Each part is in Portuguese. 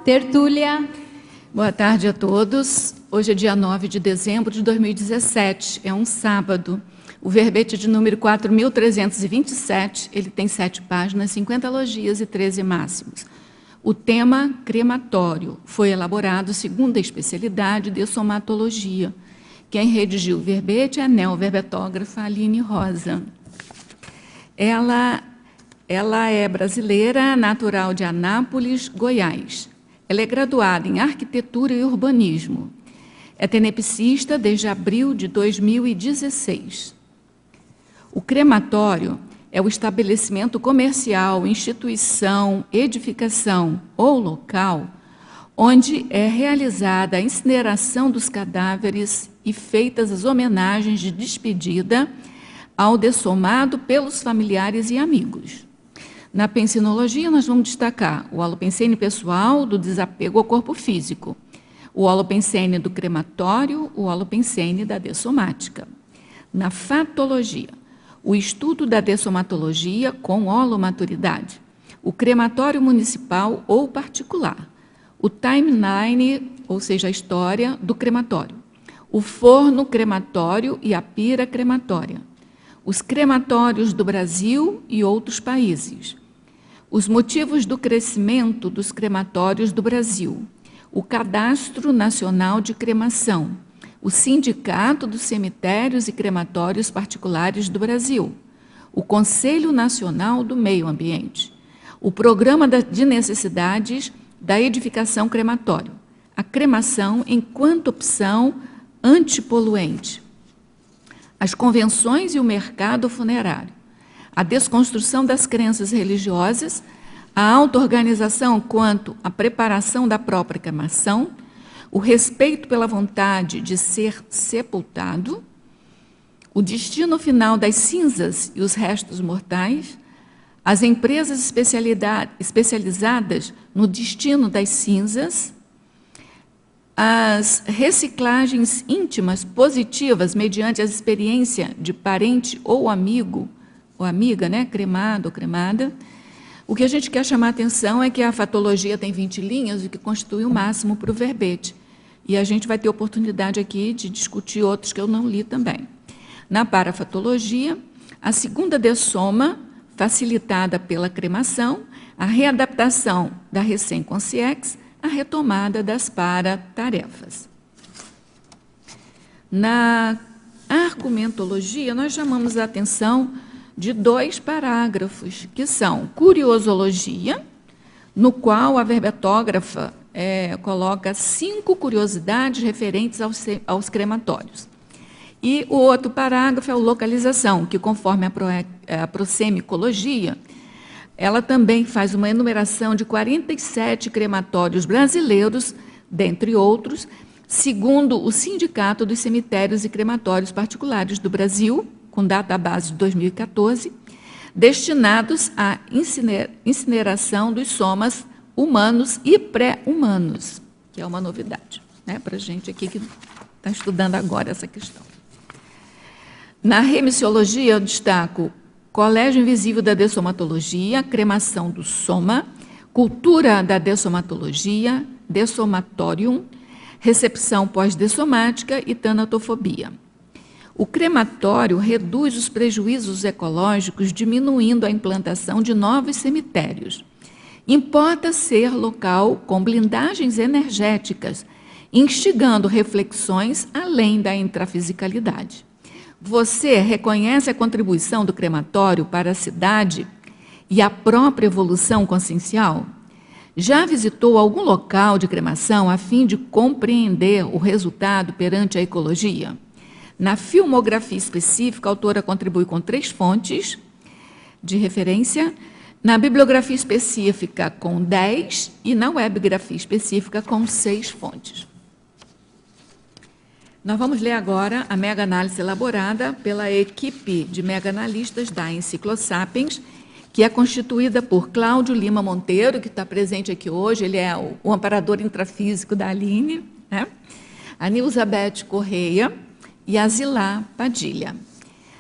Tertúlia. Boa tarde a todos. Hoje é dia 9 de dezembro de 2017, é um sábado. O verbete de número 4.327, ele tem 7 páginas, 50 elogias e 13 máximos. O tema crematório foi elaborado segundo a especialidade de somatologia. Quem redigiu o verbete é a neoverbetógrafa Aline Rosa. Ela é brasileira, natural de Anápolis, Goiás. Ela é graduada em Arquitetura e Urbanismo. É tenepsista desde abril de 2016. O crematório é o estabelecimento comercial, instituição, edificação ou local onde é realizada a incineração dos cadáveres e feitas as homenagens de despedida ao dessomado pelos familiares e amigos. Na pensinologia, nós vamos destacar o holopensene pessoal do desapego ao corpo físico, o holopensene do crematório, o holopensene da dessomática. Na fatologia, o estudo da dessomatologia com holomaturidade, o crematório municipal ou particular, o timeline, ou seja, a história do crematório, o forno crematório e a pira crematória, os crematórios do Brasil e outros países, os motivos do crescimento dos crematórios do Brasil, o Cadastro Nacional de Cremação, o Sindicato dos Cemitérios e Crematórios Particulares do Brasil, o Conselho Nacional do Meio Ambiente, o Programa de Necessidades da Edificação Crematório, a cremação enquanto opção antipoluente, as convenções e o mercado funerário, a desconstrução das crenças religiosas, a auto-organização quanto à preparação da própria cremação, o respeito pela vontade de ser sepultado, o destino final das cinzas e os restos mortais, as empresas especializadas no destino das cinzas, as reciclagens íntimas positivas mediante a experiência de parente ou amigo, ou amiga, né, cremado ou cremada. O que a gente quer chamar a atenção é que a fatologia tem 20 linhas, o que constitui o máximo para o verbete. E a gente vai ter oportunidade aqui de discutir outros que eu não li também. Na parafatologia, a segunda dessoma, facilitada pela cremação, a readaptação da recém-consciex, a retomada das paratarefas. Na argumentologia, nós chamamos a atenção de 2 parágrafos, que são curiosologia, no qual a verbetógrafa coloca 5 curiosidades referentes aos crematórios. E o outro parágrafo é o localização, que conforme a prosemicologia, ela também faz uma enumeração de 47 crematórios brasileiros, dentre outros, segundo o Sindicato dos Cemitérios e Crematórios Particulares do Brasil, com data base de 2014, destinados à incineração dos somas humanos e pré-humanos, que é uma novidade, né, para a gente aqui que está estudando agora essa questão. Na remissiologia, eu destaco Colégio Invisível da Dessomatologia, cremação do soma, cultura da dessomatologia, dessomatorium, recepção pós-dessomática e tanatofobia. O crematório reduz os prejuízos ecológicos, diminuindo a implantação de novos cemitérios. Importa ser local com blindagens energéticas, instigando reflexões além da intrafisicalidade. Você reconhece a contribuição do crematório para a cidade e a própria evolução consciencial? Já visitou algum local de cremação a fim de compreender o resultado perante a ecologia? Na filmografia específica, a autora contribui com 3 fontes de referência, na bibliografia específica com 10 e na webgrafia específica com 6 fontes. Nós vamos ler agora a mega-análise elaborada pela equipe de mega-analistas da Enciclosapiens, que é constituída por Cláudio Lima Monteiro, que está presente aqui hoje, ele é o amparador intrafísico da Aline, né? A Nilzabeth Correia e a Zilá Padilha.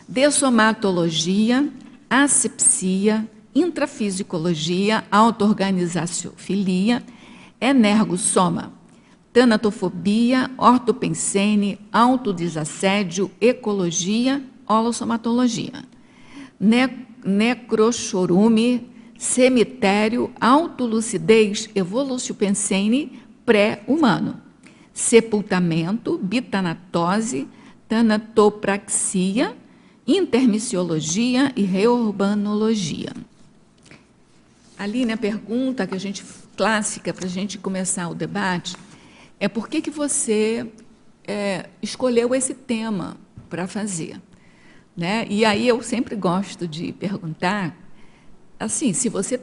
Dessomatologia, asepsia, intrafisicologia, auto-organizaciofilia, energossoma, tanatofobia, ortopensene, autodesassédio, ecologia, holossomatologia, necrochorume, cemitério, autolucidez, evoluciopensene, pré-humano, sepultamento, bitanatose, tanatopraxia, intermissiologia e reurbanologia. Aline, a pergunta que clássica para a gente começar o debate é por que você escolheu esse tema para fazer, né? E aí eu sempre gosto de perguntar, assim, se você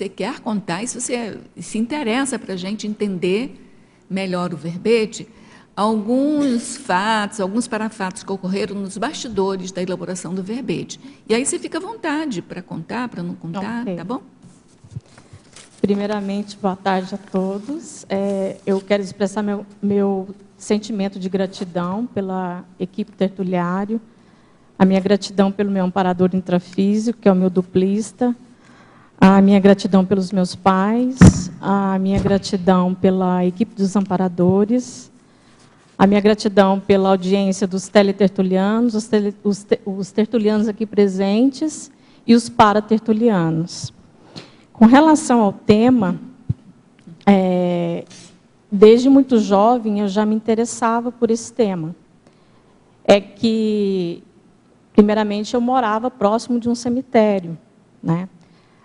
quer contar, e se você se interessa para a gente entender melhor o verbete, alguns fatos, alguns parafatos que ocorreram nos bastidores da elaboração do verbete. E aí você fica à vontade para contar, para não contar, Okay. Tá bom? Primeiramente, boa tarde a todos. Eu quero expressar meu sentimento de gratidão pela equipe Tertuliário, a minha gratidão pelo meu amparador intrafísico, que é o meu duplista, a minha gratidão pelos meus pais, a minha gratidão pela equipe dos amparadores, a minha gratidão pela audiência dos teletertulianos, os tertulianos aqui presentes e os paratertulianos. Com relação ao tema, desde muito jovem eu já me interessava por esse tema. É que, primeiramente, eu morava próximo de um cemitério, né?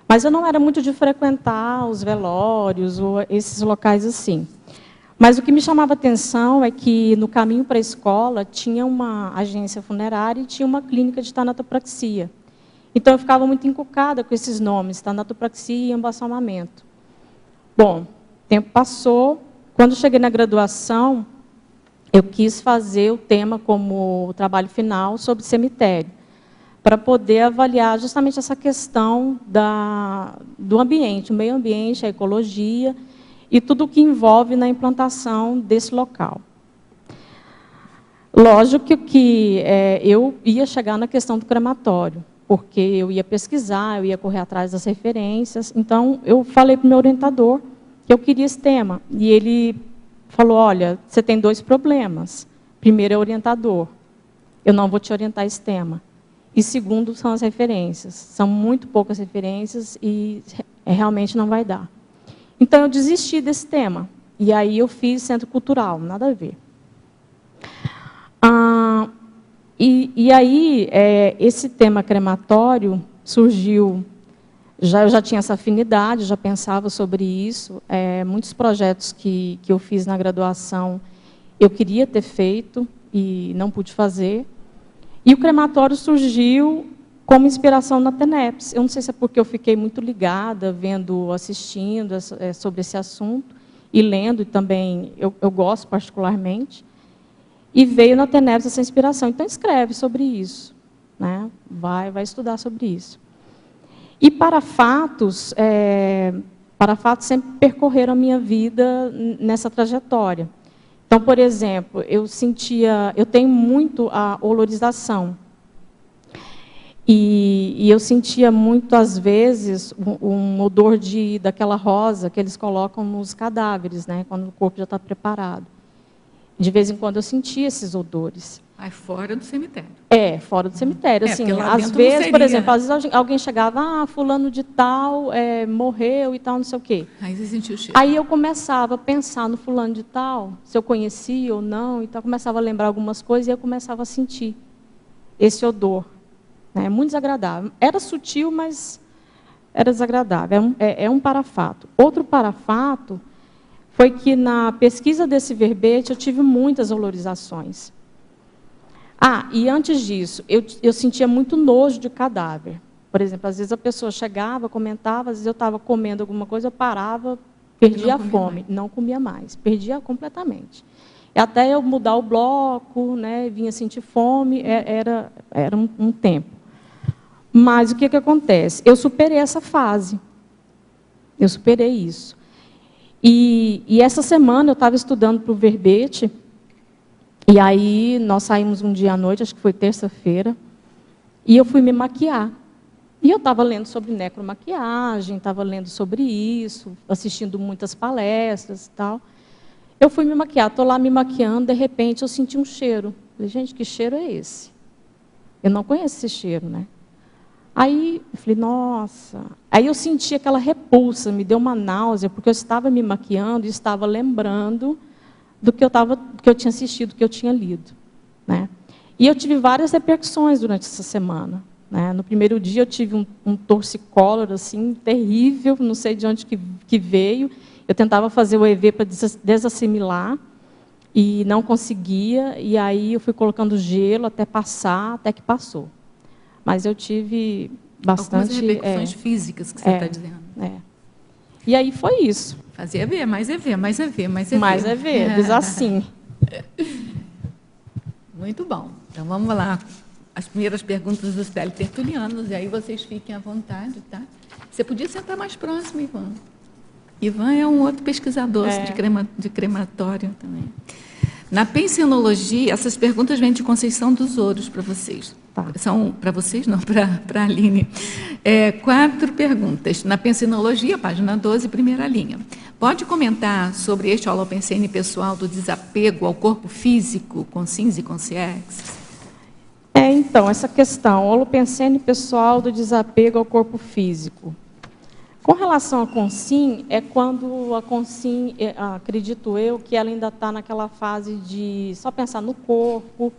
Mas eu não era muito de frequentar os velórios ou esses locais assim. Mas o que me chamava atenção é que, no caminho para a escola, tinha uma agência funerária e tinha uma clínica de tanatopraxia. Então, eu ficava muito encucada com esses nomes, tanatopraxia e embalsamamento. Bom, o tempo passou. Quando cheguei na graduação, eu quis fazer o tema como trabalho final sobre cemitério, para poder avaliar justamente essa questão do ambiente, o meio ambiente, a ecologia e tudo o que envolve na implantação desse local. Lógico que eu ia chegar na questão do crematório, porque eu ia pesquisar, eu ia correr atrás das referências. Então, eu falei para o meu orientador que eu queria esse tema. E ele falou, olha, você tem 2 problemas. Primeiro é o orientador. Eu não vou te orientar esse tema. E segundo, são as referências. São muito poucas referências e realmente não vai dar. Então, eu desisti desse tema. E aí eu fiz centro cultural, nada a ver. E aí, esse tema crematório surgiu, eu já tinha essa afinidade, já pensava sobre isso. Muitos projetos que eu fiz na graduação, eu queria ter feito e não pude fazer. E o crematório surgiu como inspiração na TENEPS. Eu não sei se é porque eu fiquei muito ligada, assistindo sobre esse assunto, e lendo, e também eu gosto particularmente. E veio na TENEPS essa inspiração. Então, escreve sobre isso, né? Vai estudar sobre isso. E parafatos sempre percorreram a minha vida nessa trajetória. Então, por exemplo, eu tenho muito a olorização. E eu sentia muito, às vezes, um odor daquela rosa que eles colocam nos cadáveres, né? Quando o corpo já está preparado. De vez em quando eu sentia esses odores. Mas fora do cemitério. Fora do cemitério. Assim, às vezes, seria, por exemplo, né? às vezes alguém chegava, fulano de tal morreu e tal, não sei o quê. Aí você sentiu o cheiro. Aí eu começava a pensar no fulano de tal, se eu conhecia ou não, então eu começava a lembrar algumas coisas e eu começava a sentir esse odor. É muito desagradável. Era sutil, mas era desagradável. É um parafato. Outro parafato foi que, na pesquisa desse verbete, eu tive muitas olorizações. E antes disso, eu sentia muito nojo de cadáver. Por exemplo, às vezes a pessoa chegava, comentava, às vezes eu estava comendo alguma coisa, eu parava, perdia a fome, não comia mais, perdia completamente. E até eu mudar o bloco, né, vinha sentir fome, era um tempo. Mas o que acontece? Eu superei essa fase. Eu superei isso. E essa semana eu estava estudando para o verbete, e aí nós saímos um dia à noite, acho que foi terça-feira, e eu fui me maquiar. E eu estava lendo sobre necromaquiagem, estava lendo sobre isso, assistindo muitas palestras e tal. Eu fui me maquiar, estou lá me maquiando, de repente eu senti um cheiro. Falei, gente, que cheiro é esse? Eu não conheço esse cheiro, né? Aí eu falei, nossa. Aí eu senti aquela repulsa, me deu uma náusea, porque eu estava me maquiando e estava lembrando do que eu tinha assistido, que eu tinha lido, né? E eu tive várias repercussões durante essa semana, né? No primeiro dia eu tive um torcicolor assim terrível, não sei de onde que veio. Eu tentava fazer o EV para desassimilar e não conseguia. E aí eu fui colocando gelo até passar, até que passou. Mas eu tive bastante... Algumas repercussões físicas que você está dizendo. E aí foi isso. Fazia EV, mais EV, mais EV, mais EV. Mais EV, diz assim. Muito bom. Então, vamos lá. As primeiras perguntas dos teletertulianos, e aí vocês fiquem à vontade, tá? Você podia sentar mais próximo, Ivan. Ivan é um outro pesquisador de crematório também. Na pensionologia, essas perguntas vêm de Conceição dos Ouros para vocês. Tá. São para vocês, não, para a Aline. 4 perguntas. Na pensionologia, página 12, primeira linha. Pode comentar sobre este holopensene pessoal do desapego ao corpo físico, consciência e consciência? Então, essa questão, holopensene pessoal do desapego ao corpo físico. Com relação à consim, é quando a consim, acredito eu, que ela ainda está naquela fase de só pensar no corpo,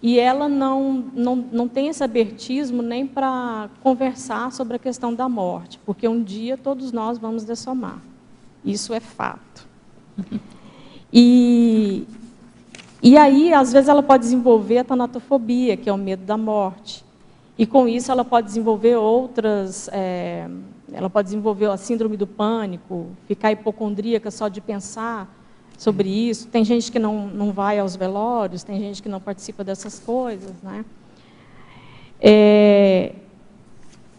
e ela não tem esse abertismo nem para conversar sobre a questão da morte, porque um dia todos nós vamos dessomar. Isso é fato. E aí, às vezes, ela pode desenvolver a tanatofobia, que é o medo da morte. E, com isso, ela pode desenvolver outras... ela pode desenvolver a síndrome do pânico, ficar hipocondríaca só de pensar sobre isso. Tem gente que não vai aos velórios, tem gente que não participa dessas coisas, né?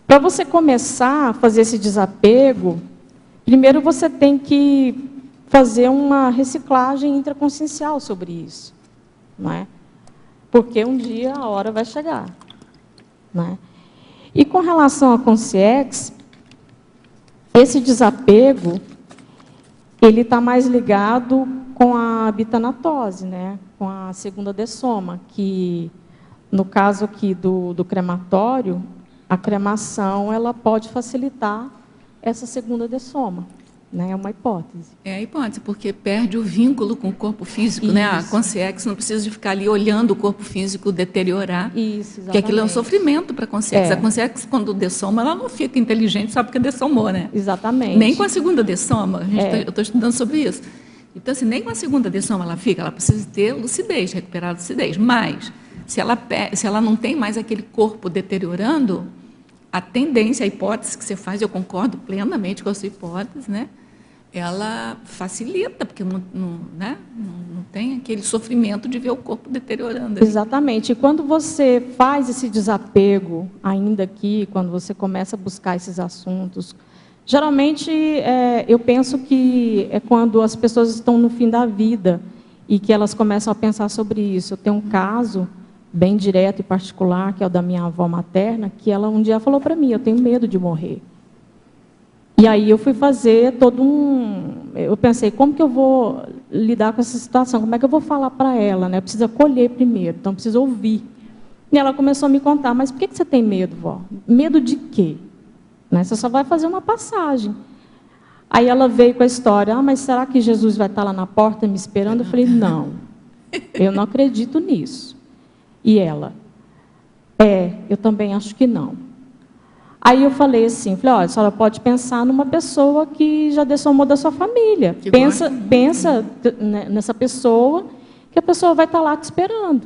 Para você começar a fazer esse desapego, primeiro você tem que fazer uma reciclagem intraconsciencial sobre isso, não é? Porque um dia a hora vai chegar, né? E com relação à consciência, esse desapego, ele está mais ligado com a bitanatose, né? Com a segunda dessoma, que no caso aqui do crematório, a cremação ela pode facilitar essa segunda dessoma. Né? É uma hipótese. É a hipótese, porque perde o vínculo com o corpo físico, né? A consciência não precisa de ficar ali olhando o corpo físico deteriorar. Isso, exatamente. Porque aquilo é um sofrimento para a consciência. A consciência, quando dessoma, ela não fica inteligente só porque dessomou, né? Exatamente. Nem com a segunda dessoma. Eu estou estudando sobre isso. Então, assim, nem com a segunda dessoma ela fica, ela precisa ter lucidez, recuperar a lucidez. Mas, se ela não tem mais aquele corpo deteriorando, a tendência, a hipótese que você faz, eu concordo plenamente com a sua hipótese, né? Ela facilita, porque não tem aquele sofrimento de ver o corpo deteriorando. Exatamente. E quando você faz esse desapego, ainda aqui, quando você começa a buscar esses assuntos, geralmente eu penso que é quando as pessoas estão no fim da vida e que elas começam a pensar sobre isso. Eu tenho um caso bem direto e particular, que é o da minha avó materna, que ela um dia falou para mim, eu tenho medo de morrer. E aí eu fui fazer eu pensei, como que eu vou lidar com essa situação? Como é que eu vou falar para ela? Né? Eu preciso acolher primeiro, então eu preciso ouvir. E ela começou a me contar, mas por que você tem medo, vó? Medo de quê? Né? Você só vai fazer uma passagem. Aí ela veio com a história, mas será que Jesus vai estar lá na porta me esperando? Eu falei, não, eu não acredito nisso. E ela, eu também acho que não. Aí eu falei assim, olha, a senhora pode pensar numa pessoa que já dessomou da sua família. Pensa nessa pessoa, que a pessoa vai estar lá te esperando.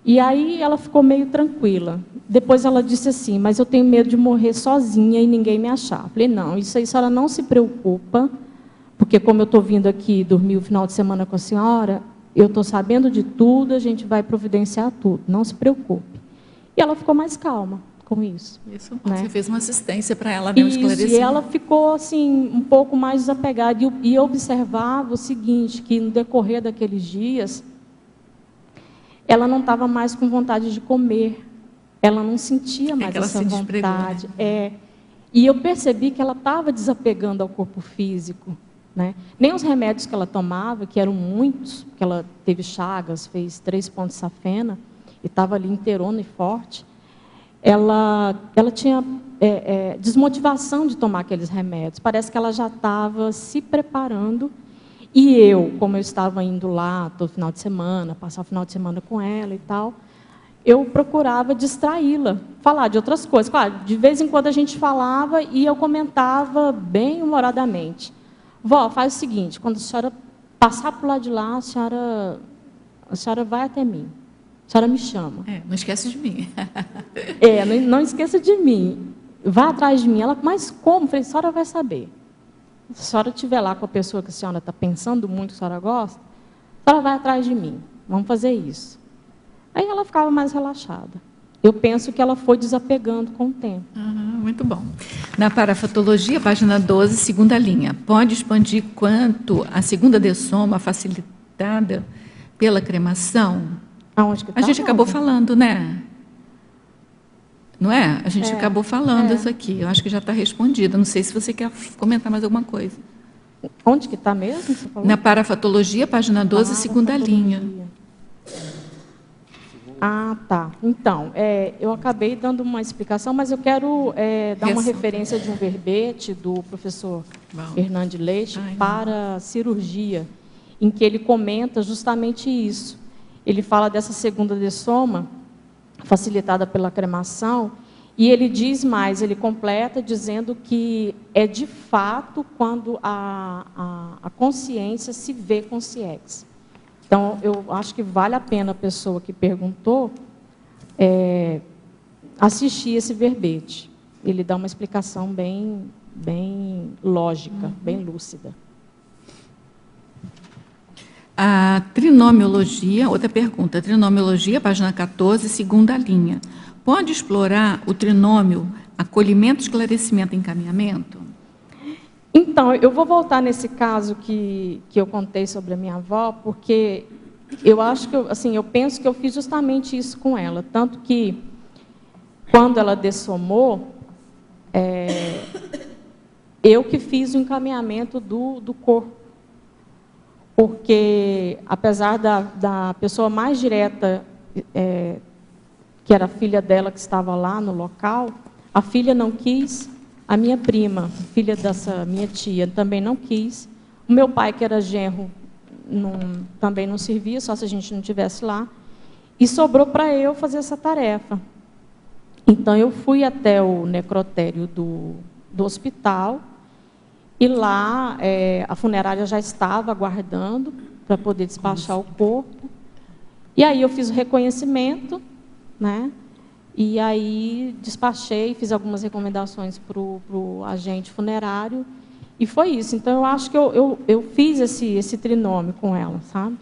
E aí ela ficou meio tranquila. Depois ela disse assim, mas eu tenho medo de morrer sozinha e ninguém me achar. Eu falei, não, isso aí a senhora não se preocupa, porque como eu estou vindo aqui dormir o final de semana com a senhora, eu estou sabendo de tudo, a gente vai providenciar tudo, não se preocupe. E ela ficou mais calma com isso. Isso, né? Você fez uma assistência para ela, né, um esclarecimento. E ela ficou assim, um pouco mais desapegada. E observava o seguinte, que no decorrer daqueles dias, ela não estava mais com vontade de comer. ela não sentia mais essa vontade. Né? E eu percebi que ela estava desapegando ao corpo físico. Né? Nem os remédios que ela tomava, que eram muitos, porque ela teve chagas, fez 3 pontos de safena, e estava ali inteirona e forte, ela tinha desmotivação de tomar aqueles remédios. Parece que ela já estava se preparando. E eu, como eu estava indo lá todo final de semana, passar o final de semana com ela e tal, eu procurava distraí-la, falar de outras coisas. Claro, de vez em quando a gente falava e eu comentava bem humoradamente. Vó, faz o seguinte, quando a senhora passar por lá de lá, a senhora vai até mim. A senhora me chama. Não esquece de mim. Não esqueça de mim. Vai atrás de mim. Ela, mas como? Eu falei, a senhora vai saber. Se a senhora estiver lá com a pessoa que a senhora está pensando muito, que a senhora gosta, a senhora vai atrás de mim. Vamos fazer isso. Aí ela ficava mais relaxada. Eu penso que ela foi desapegando com o tempo. Muito bom. Na parafatologia, página 12, segunda linha. Pode expandir quanto a segunda dessoma facilitada pela cremação? Aonde que tá? A gente acabou falando, né? Não é? A gente acabou falando isso aqui. Eu acho que já está respondido. Não sei se você quer comentar mais alguma coisa. Onde que está mesmo? Você falou? Na parafatologia, página 12, segunda linha. Ah, tá. Então, eu acabei dando uma explicação, mas eu quero dar uma referência de um verbete do professor Hernande Leite para cirurgia, em que ele comenta justamente isso. Ele fala dessa segunda dessoma, facilitada pela cremação, e ele diz mais, ele completa dizendo que é de fato quando a consciência se vê consciência. Então, eu acho que vale a pena a pessoa que perguntou assistir esse verbete. Ele dá uma explicação bem lógica, bem lúcida. A trinomiologia, outra pergunta, trinomiologia, página 14, segunda linha. Pode explorar o trinômio acolhimento, esclarecimento e encaminhamento? Então, eu vou voltar nesse caso que eu contei sobre a minha avó, porque eu acho que, eu penso que eu fiz justamente isso com ela. Tanto que, quando ela dessomou, eu que fiz o encaminhamento do corpo. Porque, apesar da pessoa mais direta, que era a filha dela que estava lá no local, a filha não quis, a minha prima, filha dessa minha tia, também não quis, o meu pai, que era genro, também não servia, só se a gente não estivesse lá, e sobrou para eu fazer essa tarefa. Então, eu fui até o necrotério do hospital, e lá a funerária já estava aguardando para poder despachar o corpo. E aí eu fiz o reconhecimento, né? E aí despachei, fiz algumas recomendações para o agente funerário, e foi isso. Então, eu acho que eu fiz esse trinômio com ela, sabe?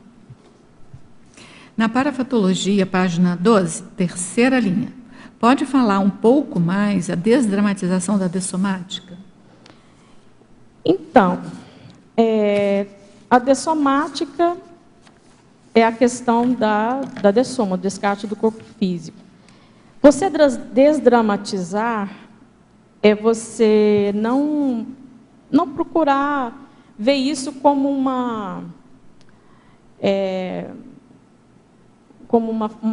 Na parafatologia, página 12, terceira linha, pode falar um pouco mais a desdramatização da dessomática? Então, a dessomática é a questão da dessoma, do descarte do corpo físico. Você desdramatizar é você não procurar ver isso como uma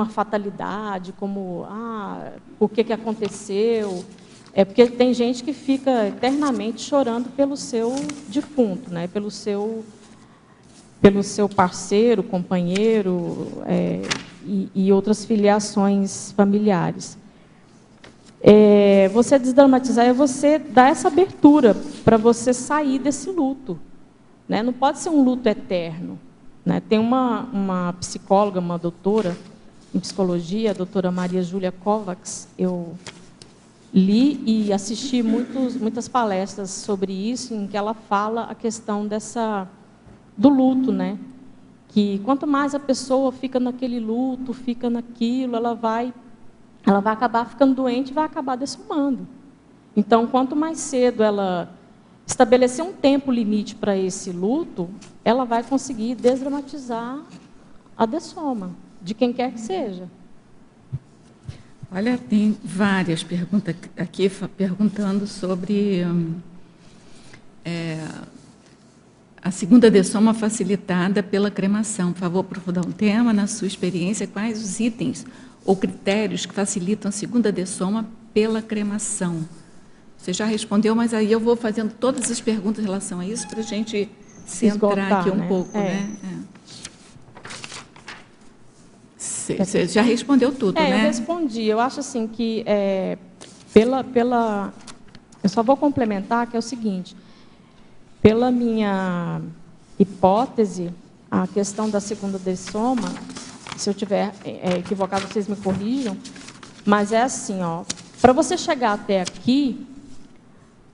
fatalidade, como, por que aconteceu? Porque tem gente que fica eternamente chorando pelo seu defunto, né? pelo seu parceiro, companheiro e outras filiações familiares. Você desdramatizar é você dar essa abertura para você sair desse luto. Né? Não pode ser um luto eterno. Né? Tem uma psicóloga, uma doutora em psicologia, a doutora Maria Júlia Kovacs, eu li e assisti muitas palestras sobre isso, em que ela fala a questão do luto, né? Que quanto mais a pessoa fica naquele luto, fica naquilo, ela vai acabar ficando doente e vai acabar dessomando. Então, quanto mais cedo ela estabelecer um tempo limite para esse luto, ela vai conseguir desdramatizar a dessoma, de quem quer que seja. Olha, tem várias perguntas aqui perguntando sobre a segunda dessoma facilitada pela cremação. Por favor, aprofundar um tema, na sua experiência, quais os itens ou critérios que facilitam a segunda dessoma pela cremação? Você já respondeu, mas aí eu vou fazendo todas as perguntas em relação a isso para a gente centrar aqui um pouco, né? Você já respondeu tudo, né? Eu respondi. Eu acho assim que eu só vou complementar que é o seguinte: pela minha hipótese, a questão da segunda dessoma, se eu tiver equivocado, vocês me corrijam, mas é assim, ó, para você chegar até aqui,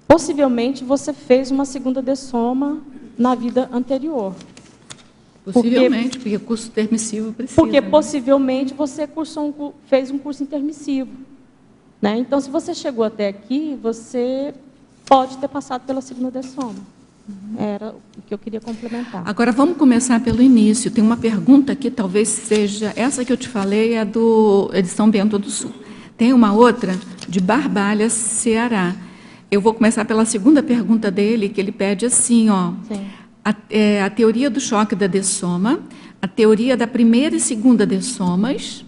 possivelmente você fez uma segunda dessoma na vida anterior. Possivelmente, porque curso intermissivo precisa. Porque possivelmente você fez um curso intermissivo, né? Então, se você chegou até aqui, você pode ter passado pela segunda dessoma. Era o que eu queria complementar. Agora, vamos começar pelo início. Tem uma pergunta aqui, talvez seja... Essa que eu te falei é de São Bento do Sul. Tem uma outra de Barbalha, Ceará. Eu vou começar pela segunda pergunta dele, que ele pede assim, ó... Sim. A teoria do choque da dessoma, a teoria da primeira e segunda dessomas,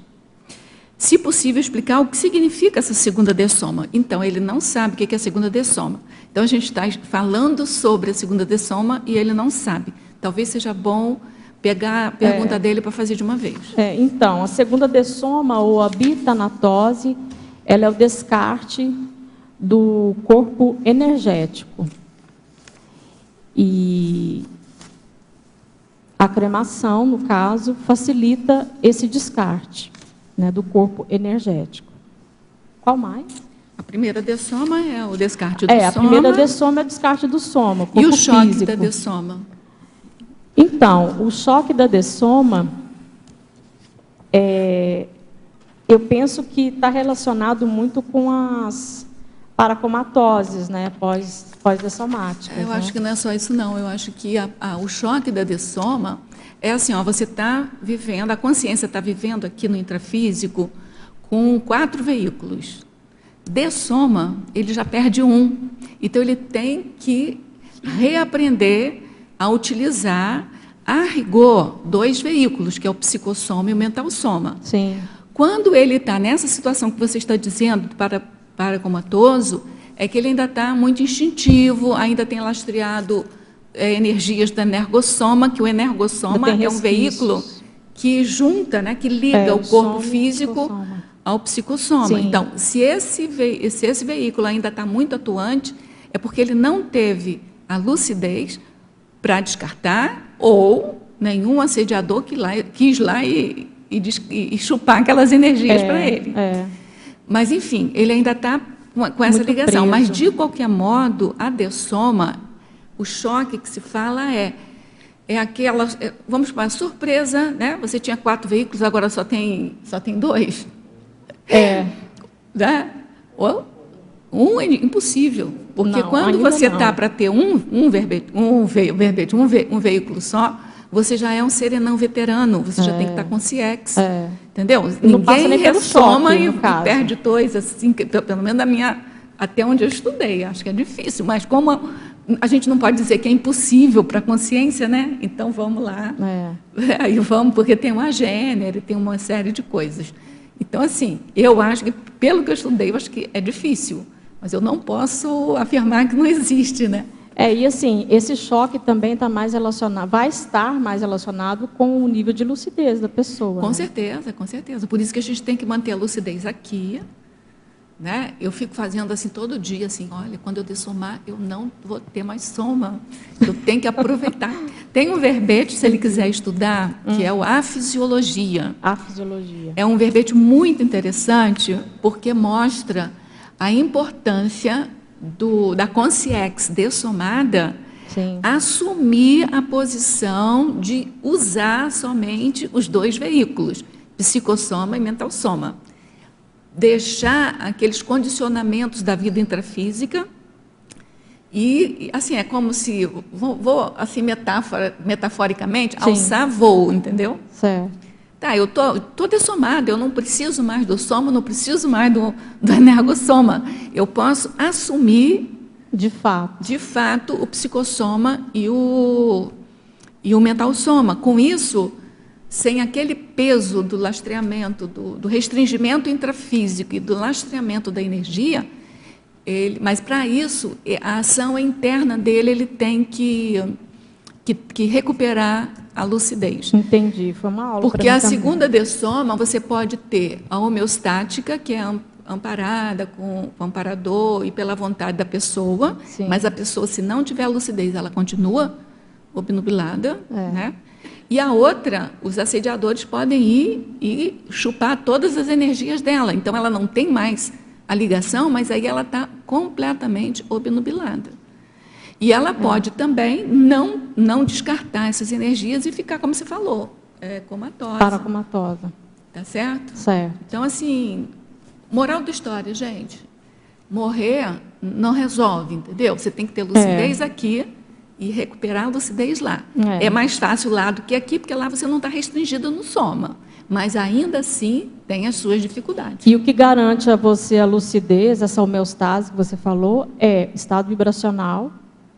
se possível explicar o que significa essa segunda dessoma. Então, ele não sabe o que é a segunda dessoma. Então, a gente está falando sobre a segunda dessoma e ele não sabe. Talvez seja bom pegar a pergunta dele para fazer de uma vez. Então, a segunda dessoma, ou a bitanatose, ela é o descarte do corpo energético. E a cremação, no caso, facilita esse descarte, né, do corpo energético. Qual mais? A primeira dessoma é o descarte do soma. A primeira dessoma é o descarte do soma, corpo e o choque físico. Da dessoma? Então, o choque da dessoma, eu penso que está relacionado muito com as paracomatoses, né, pós-dessomáticas. Eu acho que não é só isso, não. Eu acho que o choque da dessoma é assim, ó, você está vivendo, a consciência está vivendo aqui no intrafísico com 4 veículos. Dessoma, ele já perde um. Então, ele tem que reaprender a utilizar, a rigor, 2 veículos, que é o psicossoma e o mentalsoma. Sim. Quando ele está nessa situação que você está dizendo, paracomatoso, é que ele ainda está muito instintivo, ainda tem lastreado energias do energossoma, que o energossoma é um veículo que junta, né, que liga o corpo físico ao psicossoma. Sim. Então, se esse veículo ainda está muito atuante, é porque ele não teve a lucidez para descartar, ou nenhum assediador quis lá e chupar aquelas energias para ele. Mas, enfim, ele ainda está com essa ligação. Preso. Mas, de qualquer modo, a dessoma, o choque que se fala é aquela... Vamos para a surpresa, né? Você tinha 4 veículos, agora só tem 2. Né? Um é impossível. Porque não, quando você está para ter um veículo só, você já é um serenão veterano, você já tem que estar com CIEX. Entendeu? Ninguém ressoma e perde 2, assim, pelo menos até onde eu estudei. Acho que é difícil, mas como a gente não pode dizer que é impossível para a consciência, né? Então, vamos lá. Aí vamos, porque tem uma gênero, tem uma série de coisas. Então, assim, eu acho que, pelo que eu estudei, eu acho que é difícil. Mas eu não posso afirmar que não existe, né? E assim, esse choque também está mais relacionado, vai estar mais relacionado com o nível de lucidez da pessoa. Com certeza, com certeza. Por isso que a gente tem que manter a lucidez aqui, né? Eu fico fazendo assim todo dia, assim, olha, quando eu dessomar, eu não vou ter mais soma. Eu tenho que aproveitar. Tem um verbete, se ele quiser estudar, que é o afisiologia. Afisiologia. É um verbete muito interessante, porque mostra a importância da consciex dessomada, Sim. assumir a posição de usar somente os 2 veículos, psicossoma e mentalsoma. Deixar aqueles condicionamentos da vida intrafísica e, assim, é como se, vou assim, metaforicamente, Sim. alçar voo, entendeu? Certo. Tá, eu tô dessomada, eu não preciso mais do soma, não preciso mais do energossoma. Eu posso assumir, De fato, o psicossoma e o mental soma. Com isso, sem aquele peso do lastreamento, do restringimento intrafísico e do lastreamento da energia, mas para isso, a ação interna dele, ele tem que recuperar a lucidez. Entendi, foi uma aula. Porque a segunda dessoma, você pode ter a homeostática, que é amparada com o amparador e pela vontade da pessoa, Sim. mas a pessoa, se não tiver lucidez, ela continua obnubilada, né? E a outra, os assediadores podem ir e chupar todas as energias dela. Então, ela não tem mais a ligação, mas aí ela está completamente obnubilada. E ela pode também não descartar essas energias e ficar, como você falou, comatosa. Paracomatosa. Tá certo? Certo. Então, assim, moral da história, gente, morrer não resolve, entendeu? Você tem que ter lucidez aqui e recuperar a lucidez lá. É mais fácil lá do que aqui, porque lá você não está restringido no soma. Mas ainda assim tem as suas dificuldades. E o que garante a você a lucidez, essa homeostase que você falou, é estado vibracional.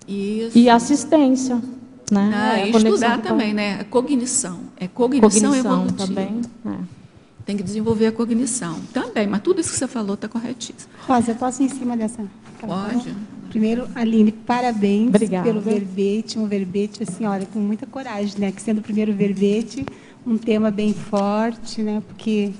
Isso. E assistência. Né? E estudar também, né? Cognição. Cognição evolutiva. Também. Tem que desenvolver a cognição. Também, mas tudo isso que você falou está corretíssimo. Rosa, eu posso ir em cima dessa? Pode. Primeiro, Aline, parabéns. Obrigada. Pelo verbete. Um verbete, assim, olha, com muita coragem, né? Que sendo o primeiro verbete, um tema bem forte, né? Porque,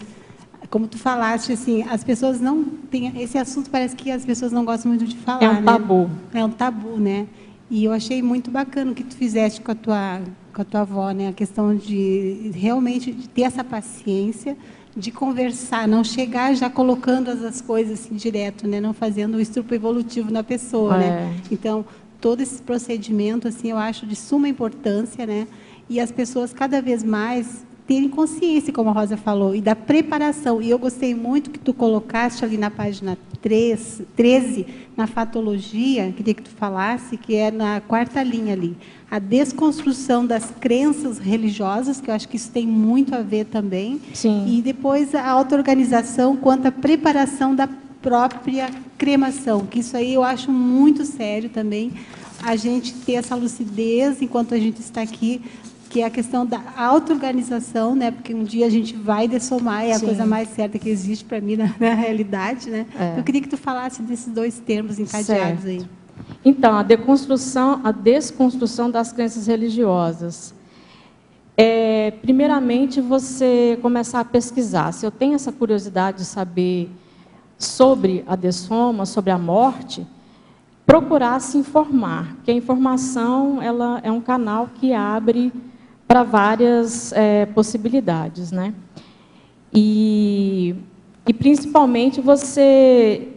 como tu falaste, assim, as pessoas não têm... Esse assunto parece que as pessoas não gostam muito de falar, É um tabu. Né? É um tabu, né? E eu achei muito bacana o que tu fizeste com a tua avó, né? A questão de realmente de ter essa paciência, de conversar, não chegar já colocando as coisas assim direto, né? Não fazendo o estrupo evolutivo na pessoa, né? Então, todo esse procedimento, assim, eu acho de suma importância, né? E as pessoas cada vez mais terem consciência, como a Rosa falou, e da preparação. E eu gostei muito que tu colocaste ali na página 13, na fatologia, queria que tu falasse, que é na 4ª linha ali, a desconstrução das crenças religiosas, que eu acho que isso tem muito a ver também. Sim. E depois a auto-organização quanto à preparação da própria cremação, que isso aí eu acho muito sério também, a gente ter essa lucidez enquanto a gente está aqui, que é a questão da auto-organização, né? Porque um dia a gente vai dessomar, é a coisa mais certa que existe para mim na realidade, né? Eu queria que tu falasse desses dois termos encadeados aí. Então, a desconstrução das crenças religiosas. Primeiramente, você começar a pesquisar. Se eu tenho essa curiosidade de saber sobre a dessoma, sobre a morte, procurar se informar, porque a informação ela é um canal que abre para várias possibilidades, né? E principalmente você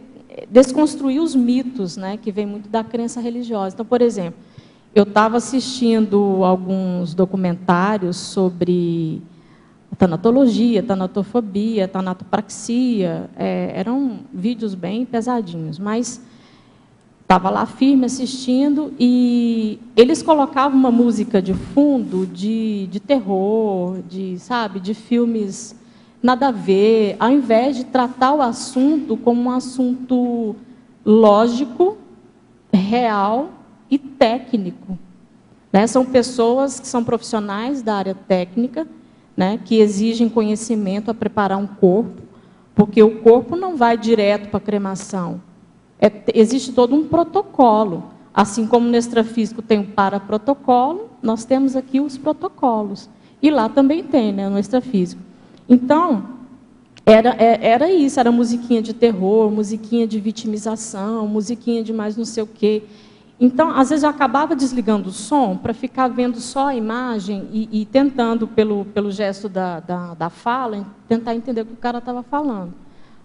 desconstruir os mitos, né, que vem muito da crença religiosa. Então, por exemplo, eu estava assistindo alguns documentários sobre tanatologia, tanatofobia, tanatopraxia, eram vídeos bem pesadinhos, mas estava lá firme assistindo e eles colocavam uma música de fundo de terror, de filmes nada a ver, ao invés de tratar o assunto como um assunto lógico, real e técnico. Né? São pessoas que são profissionais da área técnica, né, que exigem conhecimento a preparar um corpo, porque o corpo não vai direto para a cremação. Existe todo um protocolo. Assim como no extrafísico tem o paraprotocolo, nós temos aqui os protocolos. E lá também tem, né, no extrafísico. Então, era isso, era musiquinha de terror, musiquinha de vitimização, musiquinha de mais não sei o quê. Então, às vezes eu acabava desligando o som para ficar vendo só a imagem e tentando, pelo gesto da fala, tentar entender o que o cara estava falando.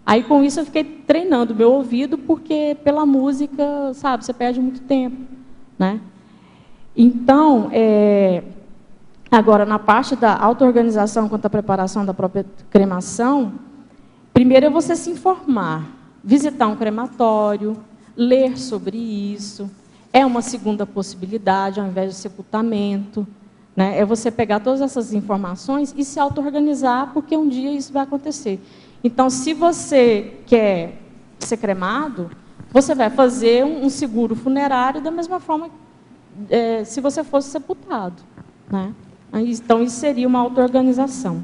Aí, com isso, eu fiquei treinando o meu ouvido, porque pela música, sabe, você perde muito tempo, né? Então, agora, na parte da auto-organização quanto à preparação da própria cremação, primeiro é você se informar, visitar um crematório, ler sobre isso. É uma segunda possibilidade, ao invés de sepultamento, né? É você pegar todas essas informações e se auto-organizar, porque um dia isso vai acontecer. Então, se você quer ser cremado, você vai fazer um seguro funerário da mesma forma se você fosse sepultado, né? Então, isso seria uma auto-organização.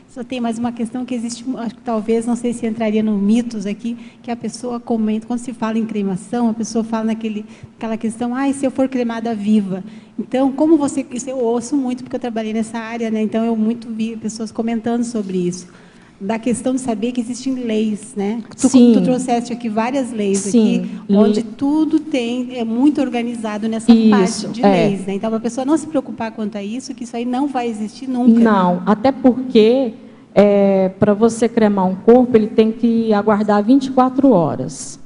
Só tem mais uma questão que existe, acho que talvez, não sei se entraria no mitos aqui, que a pessoa comenta, quando se fala em cremação, a pessoa fala naquela questão, e se eu for cremada viva? Então, como você... Isso eu ouço muito, porque eu trabalhei nessa área, né? Então, eu muito vi pessoas comentando sobre isso. Da questão de saber que existem leis, né? Tu trouxeste aqui várias leis aqui, onde tudo é muito organizado nessa parte de leis, né? Então, para a pessoa não se preocupar quanto a isso, que isso aí não vai existir nunca. Não, até porque para você cremar um corpo, ele tem que aguardar 24 horas.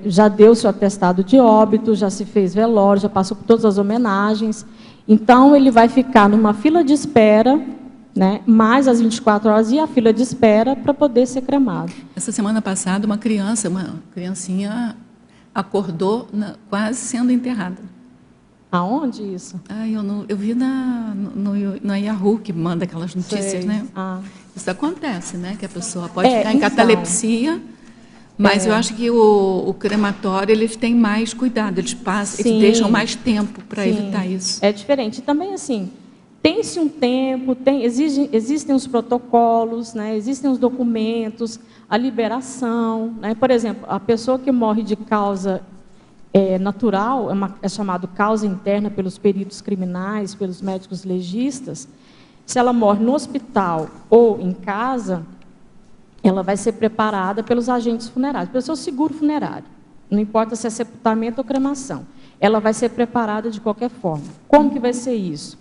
Já deu seu atestado de óbito, já se fez velório, já passou por todas as homenagens. Então, ele vai ficar numa fila de espera, né, mais as 24 horas e a fila de espera para poder ser cremado. Essa semana passada, uma criancinha acordou quase sendo enterrada. Aonde isso? Eu vi na Yahoo, que manda aquelas notícias, né? Isso acontece, né? Que a pessoa pode ficar em catalepsia, mas eu acho que o crematório, eles têm mais cuidado, eles deixam mais tempo para evitar isso. É diferente. Também, assim, tem-se um tempo, existem os protocolos, né? Existem os documentos, a liberação, né? Por exemplo, a pessoa que morre de causa natural, é chamado causa interna pelos peritos criminais, pelos médicos legistas. Se ela morre no hospital ou em casa, ela vai ser preparada pelos agentes funerários, pelo seu seguro funerário. Não importa se é sepultamento ou cremação. Ela vai ser preparada de qualquer forma. Como que vai ser isso?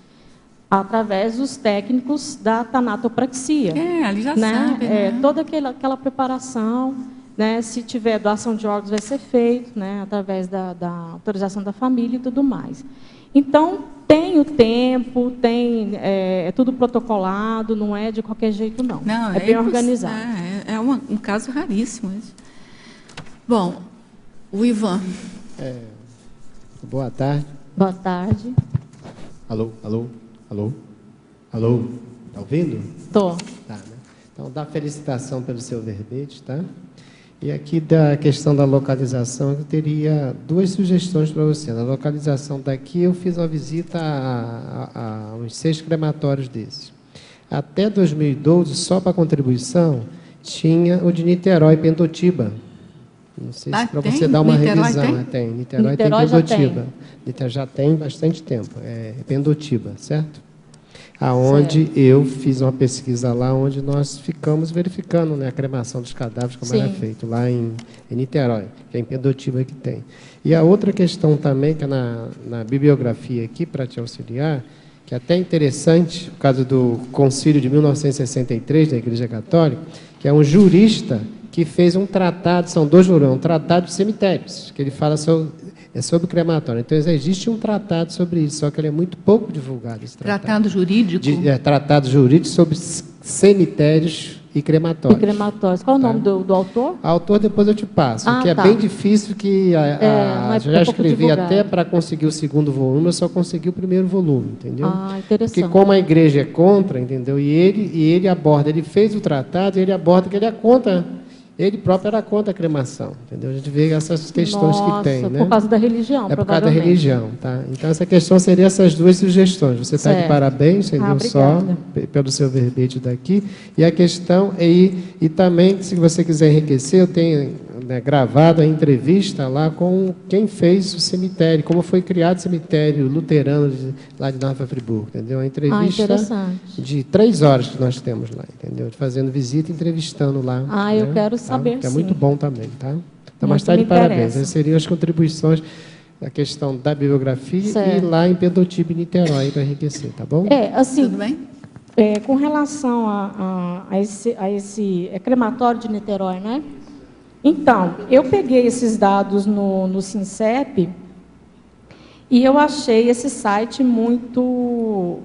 Através dos técnicos da tanatopraxia. Ali já sabe, né? Toda aquela preparação, né? Se tiver doação de órgãos, vai ser feito, né? Através da autorização da família e tudo mais. Então, tem o tempo, é tudo protocolado, não é de qualquer jeito, não. É bem organizado. É um caso raríssimo isso. Bom, o Ivan. Boa tarde. Boa tarde. Alô? Está ouvindo? Estou. Tá, né? Então, dá felicitação pelo seu verbete, tá? E aqui da questão da localização, eu teria duas sugestões para você. Na localização daqui, eu fiz uma visita a uns 6 crematórios desses. Até 2012, só para contribuição, tinha o de Niterói, Pendotiba. Não sei se para você dar uma revisão. Tem. Niterói tem Pendotiba. Já tem bastante tempo. Pendotiba, certo? Aonde eu fiz uma pesquisa lá, onde nós ficamos verificando, né, a cremação dos cadáveres, como era feito, lá em Niterói, que é em Pendotiba que tem. E a outra questão também, que é na bibliografia aqui, para te auxiliar, que é até interessante, por causa do concílio de 1963 da Igreja Católica, que é um jurista que fez um tratado, são 2 volumes, um tratado de cemitérios, que ele fala sobre o crematório. Então, existe um tratado sobre isso, só que ele é muito pouco divulgado, esse tratado. Tratado jurídico? Tratado jurídico sobre cemitérios e crematórios. Qual o nome do autor? O autor depois eu te passo, que é bem difícil, que já escrevi até para conseguir o 2º volume, eu só consegui o 1º volume, entendeu? Interessante. Porque como a igreja é contra, entendeu? E ele aborda, ele fez o tratado, e ele aborda que ele é contra. Ele próprio era contra a cremação, entendeu? A gente vê essas questões que tem, né? Por causa da religião, por causa da religião, tá? Então, essa questão seria essas 2 sugestões. Você está de parabéns, entendeu? Só pelo seu verbete daqui. E a questão e também, se você quiser enriquecer, eu tenho gravado a entrevista lá com quem fez o cemitério, como foi criado o cemitério luterano lá de Nova Friburgo, entendeu? Uma entrevista de 3 horas que nós temos lá, entendeu? Fazendo visita e entrevistando lá. Eu quero saber, que é muito bom também, tá? Então, mais tarde, parabéns. Essas seriam as contribuições da questão da bibliografia e lá em Pendotiba e Niterói para enriquecer, tá bom? Assim, tudo bem? Com relação a esse crematório de Niterói, né? Então, eu peguei esses dados no SINCEP e eu achei esse site muito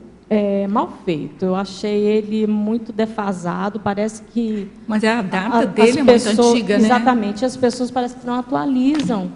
mal feito. Eu achei ele muito defasado, parece que... Mas a data dele é muito antiga, né? Exatamente, as pessoas parecem que não atualizam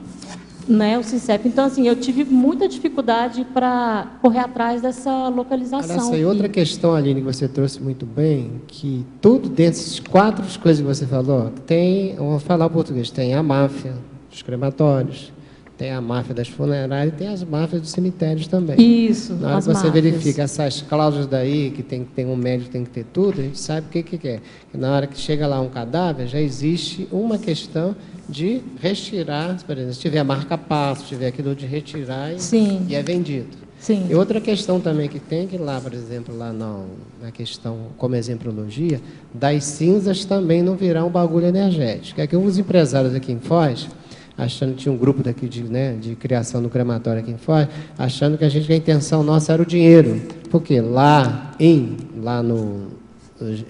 né, o SINCEP. Então, assim, eu tive muita dificuldade para correr atrás dessa Olha localização. só, e outra questão, Aline, que você trouxe muito bem, que tudo dessas 4 coisas que você falou, tem, vou falar o português, tem a máfia dos crematórios, tem a máfia das funerárias e tem as máfias dos cemitérios também. Isso, Na hora as que você máfias. verifica essas cláusulas daí, que tem que ter um médico, tem que ter tudo, a gente sabe o que é. Que na hora que chega lá um cadáver, já existe uma questão de retirar, por exemplo, se tiver marca-passo, se tiver aquilo de retirar e é vendido. Sim. E outra questão também que tem, que lá, por exemplo, lá na questão, como exemplologia, das cinzas também não virar um bagulho energético. É que os empresários aqui em Foz, achando que tinha um grupo daqui de criação no crematório aqui em Foz, achando que a intenção nossa era o dinheiro. Porque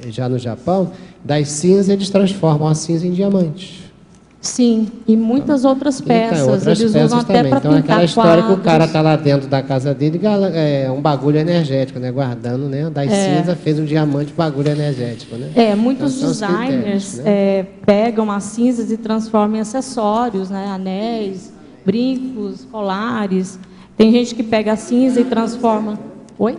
já no Japão, das cinzas eles transformam a cinza em diamantes. Sim, e muitas outras peças. Outras Eles peças usam até também. para Então, pintar aquela história quadros. que o cara está lá dentro da casa dele, é um bagulho energético, né? Guardando, né? Das cinzas, fez um diamante bagulho energético, né? Muitos Então, são os designers critérios, né? pegam as cinzas e transformam em acessórios, né? Anéis, brincos, colares. Tem gente que pega a cinza e transforma... Oi?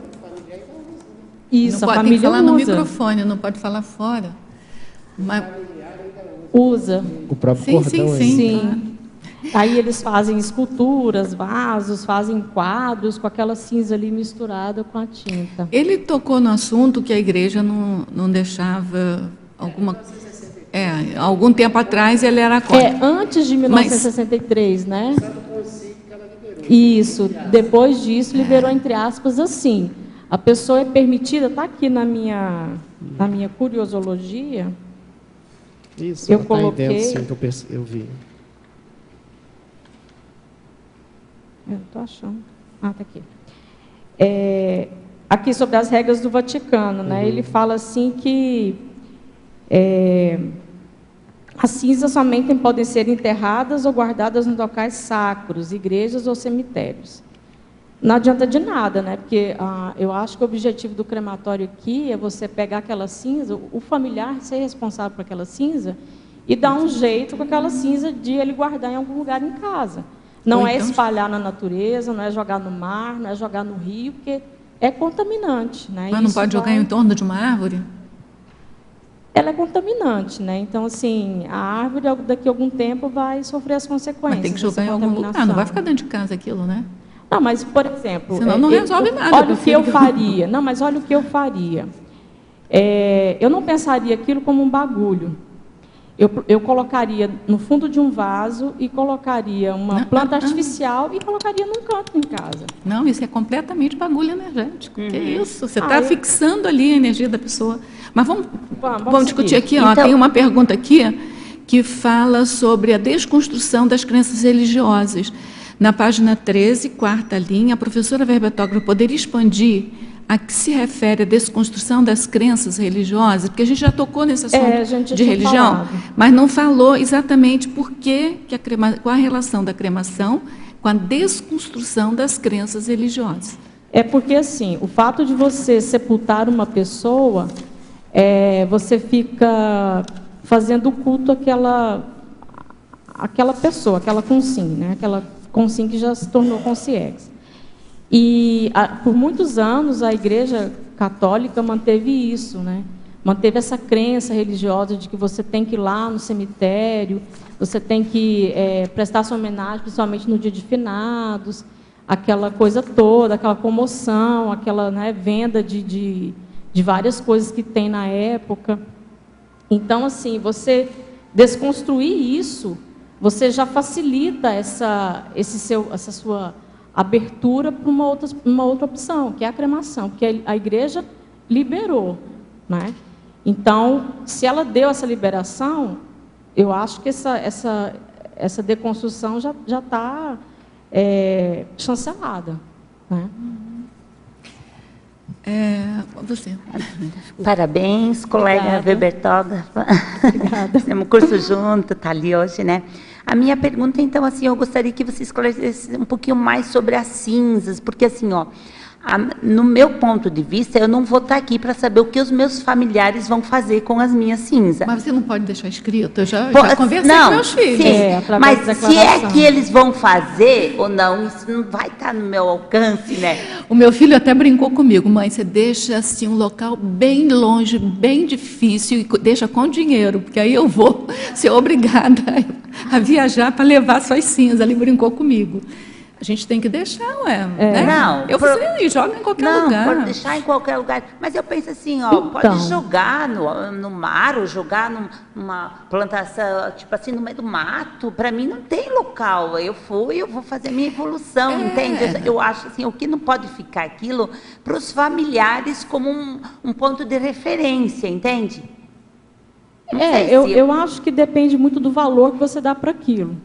Isso, Não a pode, tem família que falar no usa. microfone, não pode falar fora. Mas, Usa. O próprio sim, cordão sim, aí. sim. Sim. Aí eles fazem esculturas, vasos, fazem quadros com aquela cinza ali misturada com a tinta. Ele tocou no assunto que a igreja não deixava alguma... algum tempo atrás ele era contra. Antes de 1963, né? Isso. Depois disso, liberou, entre aspas, assim. A pessoa é permitida, está aqui na minha curiosologia. Isso, Eu ela tá aí coloquei... dentro, sim, que eu vi. Eu não estou achando. Ah, está aqui. Aqui sobre as regras do Vaticano, né? Ele fala assim que as cinzas somente podem ser enterradas ou guardadas nos locais sacros, igrejas ou cemitérios. Não adianta de nada, né? Porque eu acho que o objetivo do crematório aqui é você pegar aquela cinza, o familiar ser responsável por aquela cinza e dar um jeito com aquela cinza de ele guardar em algum lugar em casa. Não é espalhar na natureza, não é jogar no mar, não é jogar no rio, porque é contaminante, né? Mas não pode jogar em torno de uma árvore? Ela é contaminante, né? Então, assim, a árvore daqui a algum tempo vai sofrer as consequências. Mas tem que jogar em algum lugar, não vai ficar dentro de casa aquilo, né? Não, mas, por exemplo... Senão não resolve nada. Olha o que eu faria. Não, mas olha o que eu faria. Eu não pensaria aquilo como um bagulho. Eu colocaria no fundo de um vaso e colocaria uma planta artificial e colocaria num canto em casa. Não, isso é completamente bagulho energético. Que isso? Você está fixando ali a energia da pessoa. Mas vamos discutir aqui. Então, tem uma pergunta aqui que fala sobre a desconstrução das crenças religiosas. Na página 13, quarta linha, a professora verbetógrafa poderia expandir a que se refere a desconstrução das crenças religiosas? Porque a gente já tocou nesse assunto de religião, mas não falou exatamente por que qual a relação da cremação com a desconstrução das crenças religiosas. É porque, assim, o fato de você sepultar uma pessoa, você fica fazendo culto àquela pessoa, aquela consim, né? Aquela consim que já se tornou consciex. E por muitos anos a Igreja Católica manteve isso, né? Manteve essa crença religiosa de que você tem que ir lá no cemitério, você tem que prestar sua homenagem, principalmente no dia de finados, aquela coisa toda, aquela comoção, aquela, né, venda de várias coisas que tem na época. Então, assim, você desconstruir isso, você já facilita essa sua abertura para uma outra opção, que é a cremação, porque a igreja liberou, né? Então, se ela deu essa liberação, eu acho que essa deconstrução já está chancelada, né? Você. Parabéns, colega verbetógrafa. Obrigada. Temos um curso junto, está ali hoje, né? A minha pergunta, então, assim, eu gostaria que você esclarecesse um pouquinho mais sobre as cinzas, porque, assim, ó, no meu ponto de vista, eu não vou estar aqui para saber o que os meus familiares vão fazer com as minhas cinzas. Mas você não pode deixar escrito? Eu já conversei com meus filhos. Sim, através mas da se é declaração. que eles vão fazer ou não, isso não vai estar no meu alcance, né? O meu filho até brincou comigo, mãe, você deixa assim um local bem longe, bem difícil, e deixa com dinheiro, porque aí eu vou ser obrigada a viajar para levar suas cinzas. Ele brincou comigo. A gente tem que deixar, né? Não, Eu falei, joga em qualquer lugar. Pode deixar em qualquer lugar. Mas eu penso assim, ó, pode Então. jogar no mar, ou jogar numa plantação, tipo assim, no meio do mato. Para mim não tem local. Eu vou fazer minha evolução, entende? Eu acho assim, o que não pode ficar aquilo para os familiares como um ponto de referência, entende? Não sei se Eu acho que depende muito do valor que você dá para aquilo.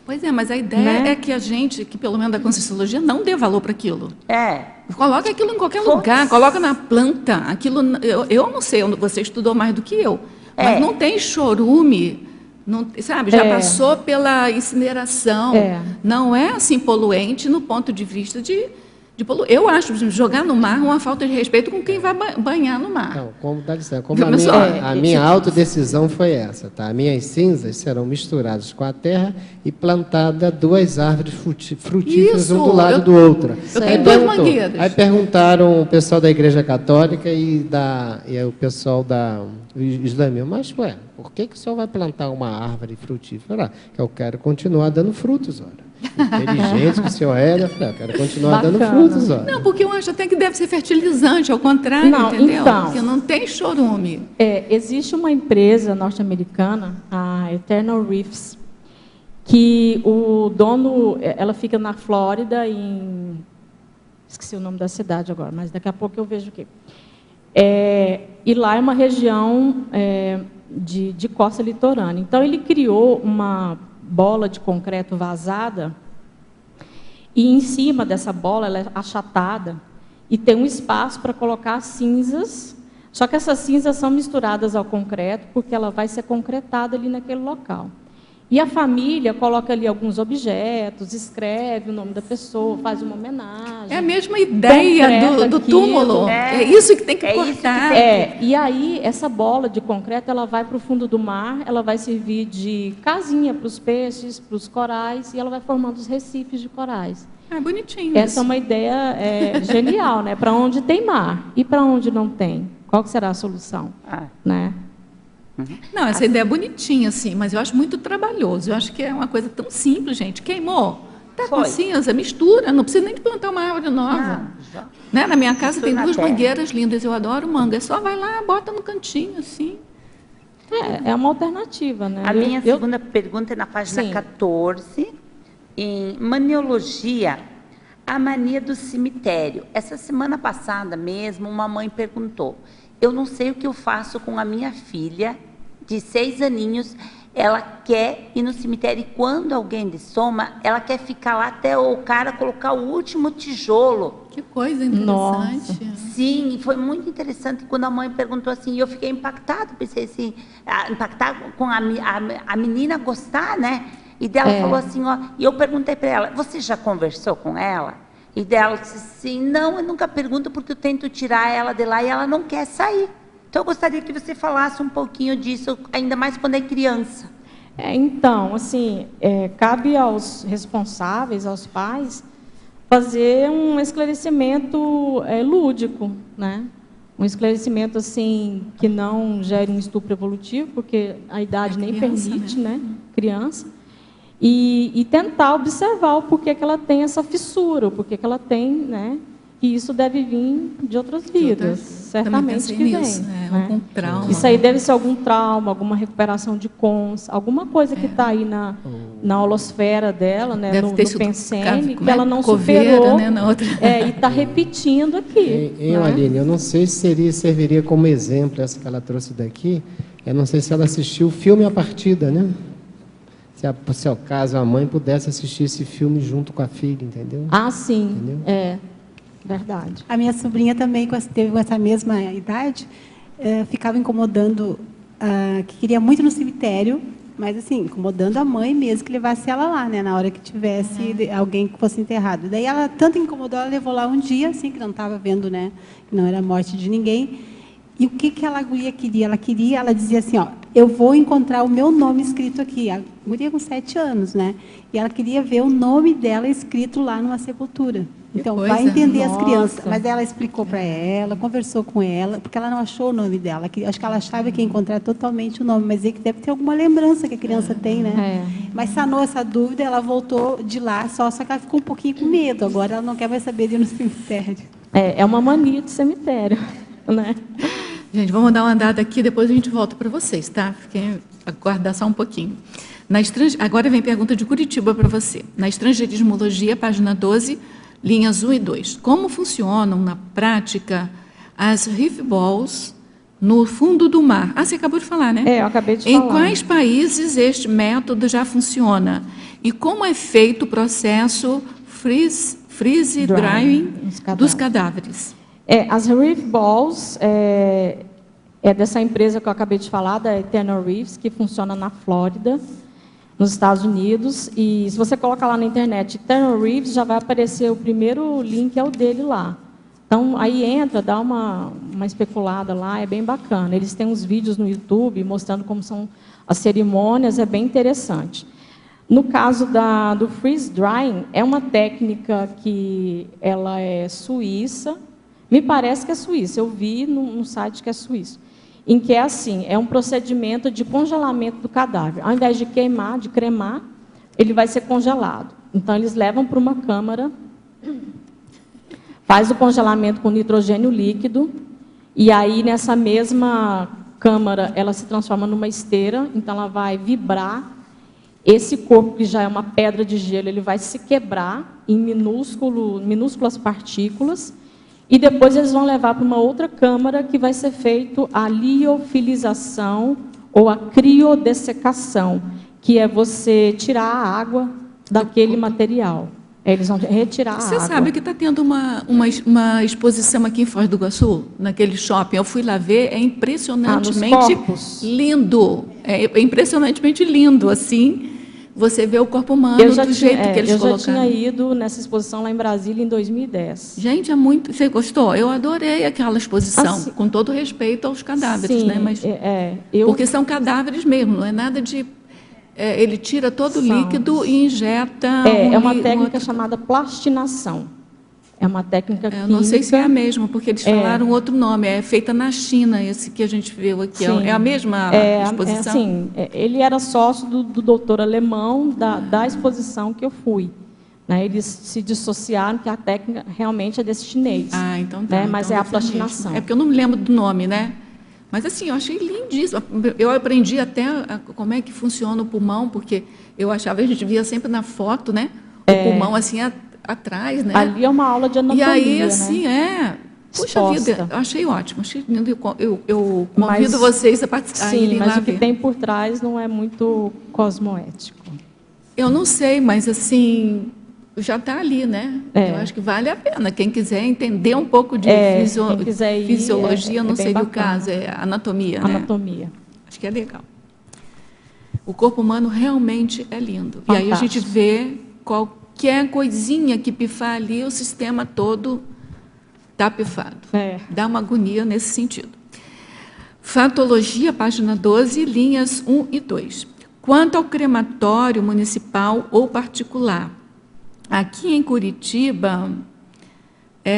Pois é, mas a ideia Né? é que a gente, que pelo menos da Conscienciologia, não dê valor para aquilo. É. Coloca aquilo em qualquer lugar, coloca na planta. Aquilo, eu não sei, você estudou mais do que eu, mas não tem chorume, não, sabe? Já passou pela incineração. Não é assim poluente no ponto de vista de eu acho jogar no mar uma falta de respeito com quem vai banhar no mar. Não, dá licença, como Começou, a minha autodecisão foi essa, tá? Minhas cinzas serão misturadas com a terra e plantada 2 árvores frutíferas Isso, um do lado do outro. eu tenho 2 mangueiras. Aí perguntaram o pessoal da Igreja Católica e o pessoal da Islâmica, mas por que o senhor vai plantar uma árvore frutífera? Que eu quero continuar dando frutos, olha. Inteligente que o senhor é, né? Eu quero continuar dando frutos, olha. Não, porque eu acho até que deve ser fertilizante, ao contrário, Não, entendeu? então. Porque não tem chorume. Existe uma empresa norte-americana, a Eternal Reefs, que o dono, ela fica na Flórida, esqueci o nome da cidade agora, mas daqui a pouco eu vejo o quê. E lá é uma região de costa litorânea. Então, ele criou uma bola de concreto vazada, e em cima dessa bola ela é achatada, e tem um espaço para colocar cinzas, só que essas cinzas são misturadas ao concreto, porque ela vai ser concretada ali naquele local. E a família coloca ali alguns objetos, escreve o nome da pessoa, faz uma homenagem. É a mesma ideia do túmulo. É isso que tem que cortar. E aí, essa bola de concreto, ela vai para o fundo do mar, ela vai servir de casinha para os peixes, para os corais, e ela vai formando os recifes de corais. Bonitinho. Essa é uma ideia genial, né? Para onde tem mar e para onde não tem. Qual que será a solução? Né? Não, essa ideia é bonitinha, assim, mas eu acho muito trabalhoso. Eu acho que é uma coisa tão simples, gente. Queimou, tá com cinza, mistura, não precisa nem de plantar uma árvore nova. Né? Na minha casa tem 2 mangueiras lindas, eu adoro manga. Só vai lá, bota no cantinho, assim. É uma alternativa, né? A minha segunda pergunta é na página 14, em Maniologia, a mania do cemitério. Essa semana passada mesmo, uma mãe perguntou, eu não sei o que eu faço com a minha filha, de 6 aninhos, ela quer ir no cemitério, e quando alguém dessoma, ela quer ficar lá até o cara colocar o último tijolo. Que coisa interessante. Nossa. Sim, foi muito interessante quando a mãe perguntou assim, eu fiquei impactada, pensei assim, impactada com a menina gostar, né? E dela falou assim, e eu perguntei para ela, você já conversou com ela? E dela disse assim, não, eu nunca pergunto porque eu tento tirar ela de lá e ela não quer sair. Então, eu gostaria que você falasse um pouquinho disso, ainda mais quando é criança. Então, assim, cabe aos responsáveis, aos pais, fazer um esclarecimento lúdico, né? Um esclarecimento, assim, que não gere um estupro evolutivo, porque a idade nem permite, né? Criança. E tentar observar o porquê que ela tem essa fissura, o porquê que ela tem, né? E isso deve vir de outras vidas, certamente que vem. Né? Algum trauma. Isso aí deve ser algum trauma, alguma recuperação de cons, alguma coisa que está aí na holosfera dela, né? no pensene, que ela não superou, né? Na outra. E está repetindo aqui. Aline, eu não sei se serviria como exemplo essa que ela trouxe daqui, eu não sei se ela assistiu o filme A Partida, né? Se ao caso a mãe pudesse assistir esse filme junto com a filha, entendeu? Sim, entendeu? Verdade. A minha sobrinha também teve essa mesma idade, ficava incomodando, que queria muito ir no cemitério, mas assim, incomodando a mãe mesmo, que levasse ela lá, né, na hora que tivesse alguém que fosse enterrado. Daí ela tanto incomodou, ela levou lá um dia, assim, que não estava vendo, né, que não era morte de ninguém. E o que a guria queria? Ela dizia assim, ó, eu vou encontrar o meu nome escrito aqui. A guria com 7 anos, né? E ela queria ver o nome dela escrito lá numa sepultura. Então, vai entender as crianças. Mas ela explicou para ela, conversou com ela, porque ela não achou o nome dela. Acho que ela achava que ia encontrar totalmente o nome, mas é que deve ter alguma lembrança que a criança tem, né? Mas sanou essa dúvida, ela voltou de lá, só que ela ficou um pouquinho com medo. Agora ela não quer mais saber de ir no cemitério. É uma mania de cemitério, né? Gente, vamos dar uma andada aqui, depois a gente volta para vocês, tá? Fiquem, aguardar só um pouquinho. Agora vem pergunta de Curitiba para você. Na Estrangeirismologia, página 12, linhas 1 e 2. Como funcionam, na prática, as reef balls no fundo do mar? Ah, você acabou de falar, né? Eu acabei de falar. Em quais países este método já funciona? E como é feito o processo freeze drying dos cadáveres? As reef balls é dessa empresa que eu acabei de falar, da Eternal Reefs, que funciona na Flórida, nos Estados Unidos. E se você colocar lá na internet Eternal Reefs, já vai aparecer o primeiro link, é o dele lá. Então, aí entra, dá uma especulada lá, é bem bacana. Eles têm uns vídeos no YouTube mostrando como são as cerimônias, é bem interessante. No caso do freeze drying, é uma técnica que ela é suíça. Me parece que é suíça, eu vi num site que é suíço, em que é assim, é um procedimento de congelamento do cadáver. Ao invés de queimar, de cremar, ele vai ser congelado. Então, eles levam para uma câmara, faz o congelamento com nitrogênio líquido, e aí, nessa mesma câmara, ela se transforma numa esteira, então ela vai vibrar. Esse corpo, que já é uma pedra de gelo, ele vai se quebrar em minúsculas partículas, e depois eles vão levar para uma outra câmara que vai ser feito a liofilização ou a criodessecação, que é você tirar a água daquele material. Eles vão retirar a água. Você sabe que está tendo uma exposição aqui em Foz do Iguaçu, naquele shopping. Eu fui lá ver, é impressionantemente lindo. É impressionantemente lindo, assim. Você vê o corpo humano do jeito que eles colocaram. Eu já tinha ido nessa exposição lá em Brasília em 2010. Gente, é muito... Você gostou? Eu adorei aquela exposição, assim, com todo respeito aos cadáveres, sim, né? Mas, porque são cadáveres mesmo, não é nada de... ele tira todo o líquido e injeta... É uma técnica chamada plastinação. É uma técnica química. Eu não sei se é a mesma, porque eles falaram outro nome. É feita na China, esse que a gente viu aqui. Sim. É a mesma exposição? Sim. Ele era sócio do doutor alemão da exposição que eu fui. Né? Eles se dissociaram, que a técnica realmente é desse chinês. Ah, então tá. Né? Mas então é a plastinação. É porque eu não me lembro do nome, né? Mas assim, eu achei lindíssimo. Eu aprendi até como é que funciona o pulmão, porque eu achava, a gente via sempre na foto, né? O pulmão assim atrás, né? Ali é uma aula de anatomia, e aí, assim, né? Puxa vida, eu achei ótimo, achei lindo. Eu convido vocês a participar. Sim, mas o que tem por trás não é muito cosmoético. Eu não sei, mas assim, já está ali, né? Eu acho que vale a pena. Quem quiser entender um pouco de fisiologia, não seria o caso, é anatomia, né? Anatomia. Acho que é legal. O corpo humano realmente é lindo. Fantástico. E aí a gente vê qualquer coisinha que pifar ali, o sistema todo está pifado. Dá uma agonia nesse sentido. Fatologia, página 12, linhas 1 e 2. Quanto ao crematório municipal ou particular, aqui em Curitiba,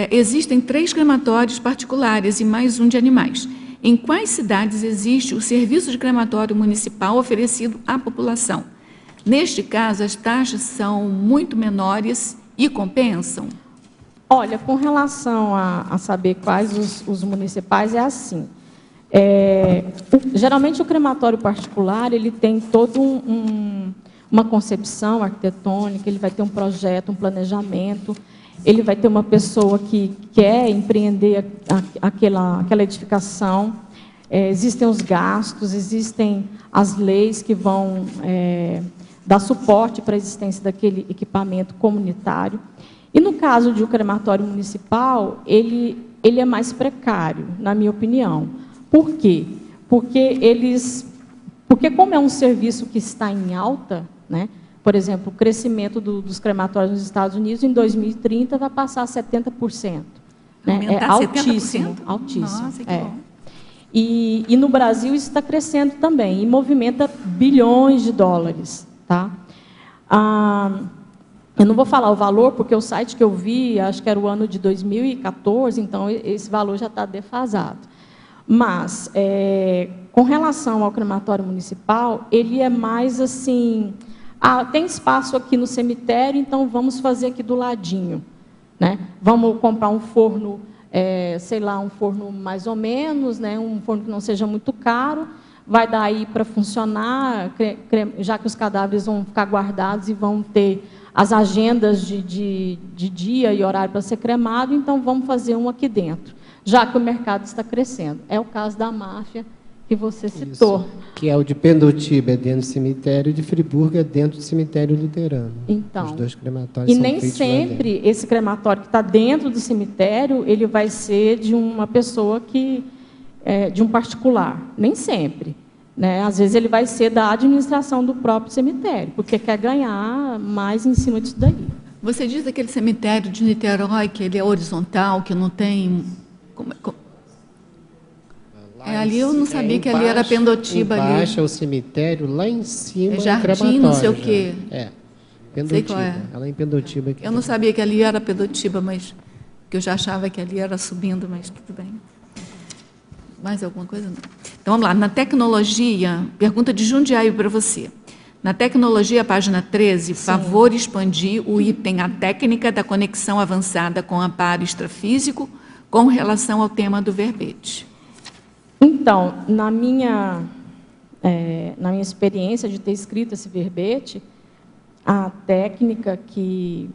existem 3 crematórios particulares e mais um de animais. Em quais cidades existe o serviço de crematório municipal oferecido à população? Neste caso, as taxas são muito menores e compensam? Olha, com relação a saber quais os municipais, é assim. Geralmente, o crematório particular, ele tem toda uma concepção arquitetônica, ele vai ter um projeto, um planejamento, ele vai ter uma pessoa que quer empreender aquela edificação, existem os gastos, existem as leis que vão dar suporte para a existência daquele equipamento comunitário. E no caso de um crematório municipal, ele é mais precário, na minha opinião. Por quê? Porque eles, Porque como é um serviço que está em alta, né? Por exemplo, o crescimento dos crematórios nos Estados Unidos em 2030 vai passar a 70%. Né? É altíssimo, 70%? altíssimo. Nossa, que bom. E no Brasil isso está crescendo também, e movimenta bilhões de dólares. Tá? Eu não vou falar o valor, porque o site que eu vi, acho que era o ano de 2014, então esse valor já está defasado. Mas, com relação ao crematório municipal, ele é mais assim... tem espaço aqui no cemitério, então vamos fazer aqui do ladinho. Né? Vamos comprar um forno, sei lá, um forno mais ou menos, né? Um forno que não seja muito caro, vai dar aí para funcionar, já que os cadáveres vão ficar guardados e vão ter as agendas de dia e horário para ser cremado, então vamos fazer um aqui dentro, já que o mercado está crescendo. É o caso da máfia que você citou. Isso, que é o de Pendotiba, é dentro do cemitério, e de Friburgo é dentro do cemitério luterano. Então, os dois crematórios e são nem feitos lá sempre esse crematório que está dentro do cemitério, ele vai ser de uma pessoa de um particular. Nem sempre. Né? Às vezes ele vai ser da administração do próprio cemitério, porque quer ganhar mais em cima disso daí. Você diz daquele cemitério de Niterói, que ele é horizontal, que não tem... ali eu não sabia que ali era Pendotiba. Embaixo é o cemitério, lá em cima é jardim, o crematório. Não sei o quê. Pendotiba. Ela é em Pendotiba. Aqui. Eu não sabia que ali era Pendotiba, mas que eu já achava que ali era subindo, mas tudo bem. Mais alguma coisa? Não. Então, vamos lá. Na tecnologia, pergunta de Jundiaí para você. Na tecnologia, página 13, favor expandir o item a técnica da conexão avançada com amparo extrafísico com relação ao tema do verbete. Então, na minha experiência de ter escrito esse verbete, a técnica que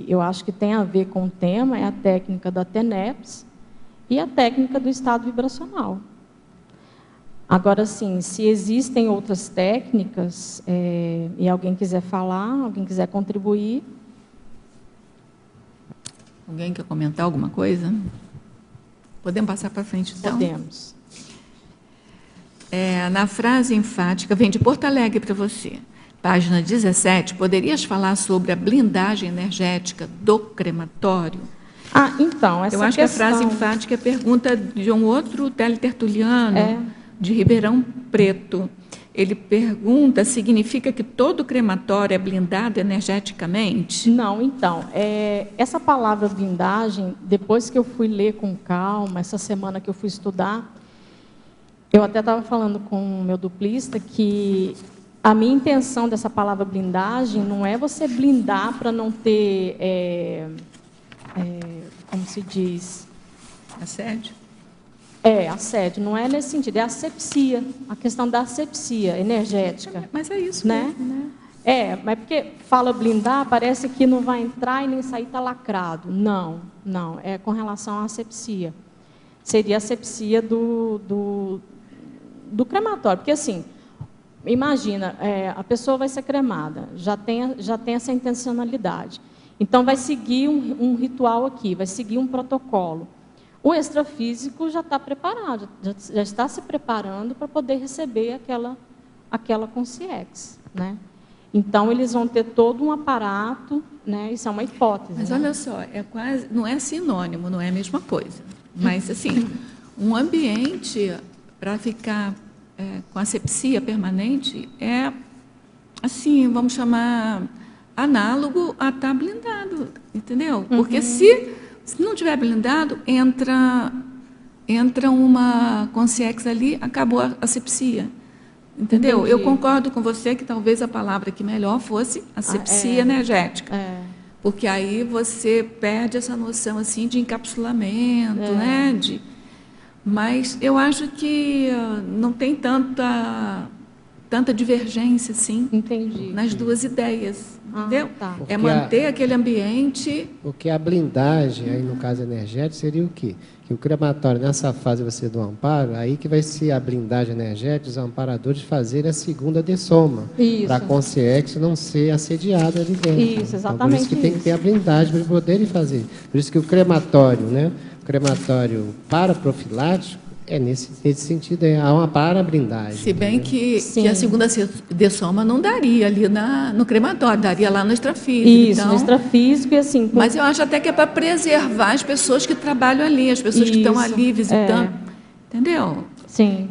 eu acho que tem a ver com o tema é a técnica da TENEPS e a técnica do estado vibracional. Agora, sim, se existem outras técnicas, e alguém quiser falar, alguém quiser contribuir. Alguém quer comentar alguma coisa? Podemos passar para frente, então? Podemos. Na frase enfática, vem de Porto Alegre para você. Página 17, poderias falar sobre a blindagem energética do crematório? Então, essa eu acho questão... que a frase enfática é pergunta de um outro teletertuliano, de Ribeirão Preto. Ele pergunta, significa que todo crematório é blindado energeticamente? Não, então, essa palavra blindagem, depois que eu fui ler com calma, essa semana que eu fui estudar, eu até estava falando com o meu duplista que a minha intenção dessa palavra blindagem não é você blindar para não ter, como se diz? Assédio? Assédio, não é nesse sentido, é asepsia, a questão da asepsia energética. Mas é isso né? mesmo, né? Mas porque fala blindar, parece que não vai entrar e nem sair, está lacrado. Não, é com relação à asepsia. Seria a asepsia do crematório, porque assim, imagina, a pessoa vai ser cremada, já tem essa intencionalidade. Então, vai seguir um ritual aqui, vai seguir um protocolo. O extrafísico já está preparado, já está se preparando para poder receber aquela consciex, né? Então, eles vão ter todo um aparato, né? Isso é uma hipótese. Mas né? olha só, não é sinônimo, não é a mesma coisa. Mas, assim, um ambiente para ficar com asepsia permanente é, assim, vamos chamar, análogo a estar blindado, entendeu? Porque se não tiver blindado, entra uma consciex ali, acabou a asepsia. Entendeu? Entendi. Eu concordo com você que talvez a palavra que melhor fosse asepsia energética. Porque aí você perde essa noção assim, de encapsulamento, né? Mas eu acho que não tem tanta divergência assim. Entendi. Nas duas ideias. Entendeu? Tá. É manter aquele ambiente. Porque a blindagem, aí no caso energético, seria o quê? Que o crematório, nessa fase você do amparo, aí que vai ser a blindagem energética, os amparadores fazerem a segunda dessoma. Para a consciex não ser assediada ali dentro. Isso, exatamente. Então, por isso que tem que ter a blindagem para eles poderem fazer. Por isso que o crematório, né? O crematório paraprofilático, Nesse sentido, há uma parablindagem. Se bem né? que a segunda dessoma não daria ali no crematório, daria lá no extrafísico. Isso, então, no extrafísico e assim... Mas eu acho até que é para preservar as pessoas que trabalham ali, as pessoas que estão ali visitando. Entendeu? Sim.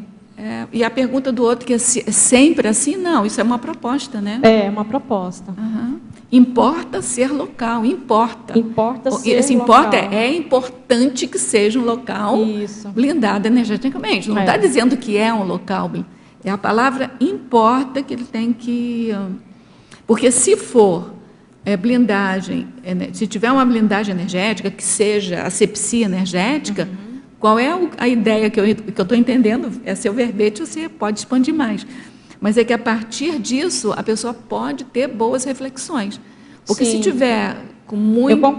E a pergunta do outro, que é sempre assim, não, isso é uma proposta, né? É uma proposta. Uhum. Importa ser local, importa. Importa ser Esse local. importa é importante que seja um local blindado energeticamente. Não está dizendo que é um local blindado. É a palavra importa que ele tem que... Porque se for blindagem, se tiver uma blindagem energética, que seja asepsia energética, qual é a ideia que eu estou entendendo? É seu verbete, você pode expandir mais. Mas é que, a partir disso, a pessoa pode ter boas reflexões. Porque se tiver com muita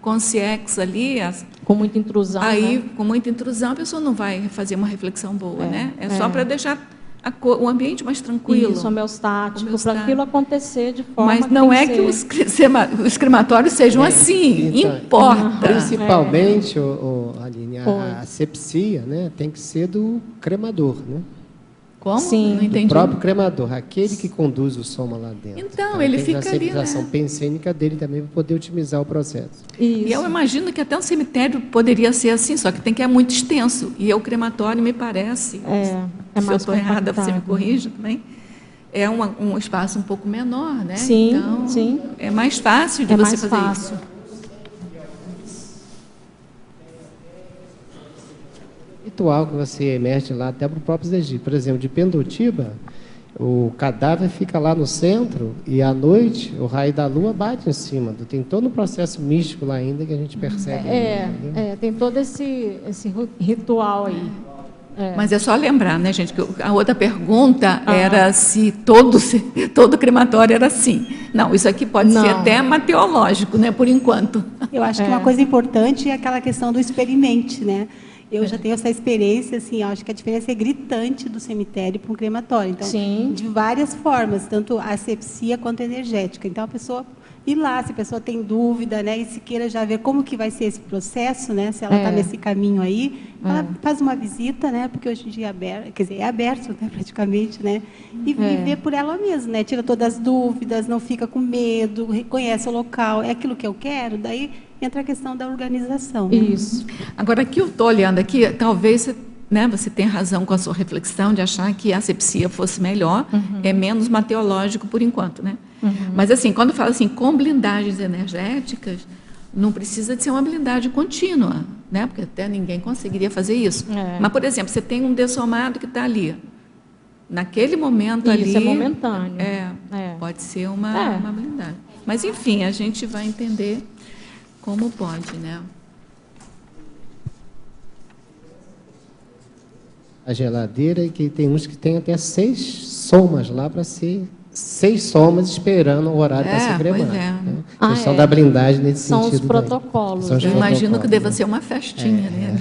consciência ali... Com muita intrusão. Aí, né? com muita intrusão, a pessoa não vai fazer uma reflexão boa, né? É só para deixar o ambiente mais tranquilo. Isso, homeostático, para aquilo acontecer de forma... Mas não é que os crematórios sejam assim, então, importa. Principalmente, Aline, a asepsia, né, tem que ser do cremador, né? Como? Sim. Não entendi. Do próprio cremador, aquele que conduz o soma lá dentro. Então, ele fica tem a ali, civilização pensênica dele também para poder otimizar o processo. Isso. E eu imagino que até um cemitério poderia ser assim, só que é muito extenso. E o crematório, me parece, se eu estou errada, você me corrige também, é um espaço um pouco menor, né? Sim, então, sim. É mais fácil de você fazer isso. Ritual que você emerge lá até para o próprio Egito. Por exemplo, de Pendotiba, o cadáver fica lá no centro e à noite o raio da lua bate em cima. Tem todo um processo místico lá ainda que a gente percebe. Tem todo esse ritual aí. Mas é só lembrar, né, gente, que a outra pergunta era se todo crematório era assim. Não, isso aqui pode ser até mateológico, né, por enquanto. Eu acho que uma coisa importante é aquela questão do experimente, né? Eu já tenho essa experiência, assim, acho que a diferença é gritante do cemitério para um crematório. Então, de várias formas, tanto a asepsia quanto a energética. Então, a pessoa ir lá, se a pessoa tem dúvida, né, e se queira já ver como que vai ser esse processo, né, se ela está nesse caminho aí, ela faz uma visita, né, porque hoje em dia é aberto, quer dizer, é aberto, né, praticamente, né, e vê por ela mesma, né, tira todas as dúvidas, não fica com medo, reconhece o local, é aquilo que eu quero, daí entra a questão da organização. Né? Isso. Agora, aqui eu estou olhando aqui, talvez você tenha razão com a sua reflexão de achar que a asepsia fosse melhor, é menos mateológico por enquanto, né? Mas, assim, quando fala assim, com blindagens energéticas, não precisa de ser uma blindagem contínua, né? Porque até ninguém conseguiria fazer isso. Mas, por exemplo, você tem um dessomado que está ali. Naquele momento ali... Isso é momentâneo. Pode ser uma blindagem. Mas, enfim, a gente vai entender como pode, né? A geladeira, que tem uns que tem até 6 somas lá para ser 6 somas esperando o horário para ser cremado. Né? A questão da blindagem nesse sentido. São os protocolos. São os Eu imagino protocolos, que deva ser uma festinha, né?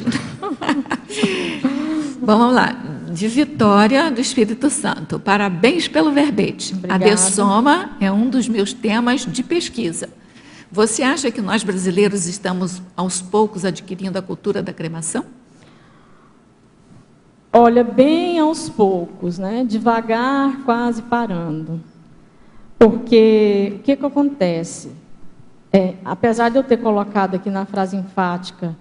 Vamos lá. De Vitória, do Espírito Santo. Parabéns pelo verbete. Obrigada. A dessoma é um dos meus temas de pesquisa. Você acha que nós brasileiros estamos, aos poucos, adquirindo a cultura da cremação? Olha, bem aos poucos, né? Devagar, quase parando. Porque o que acontece? Apesar de eu ter colocado aqui na frase enfática,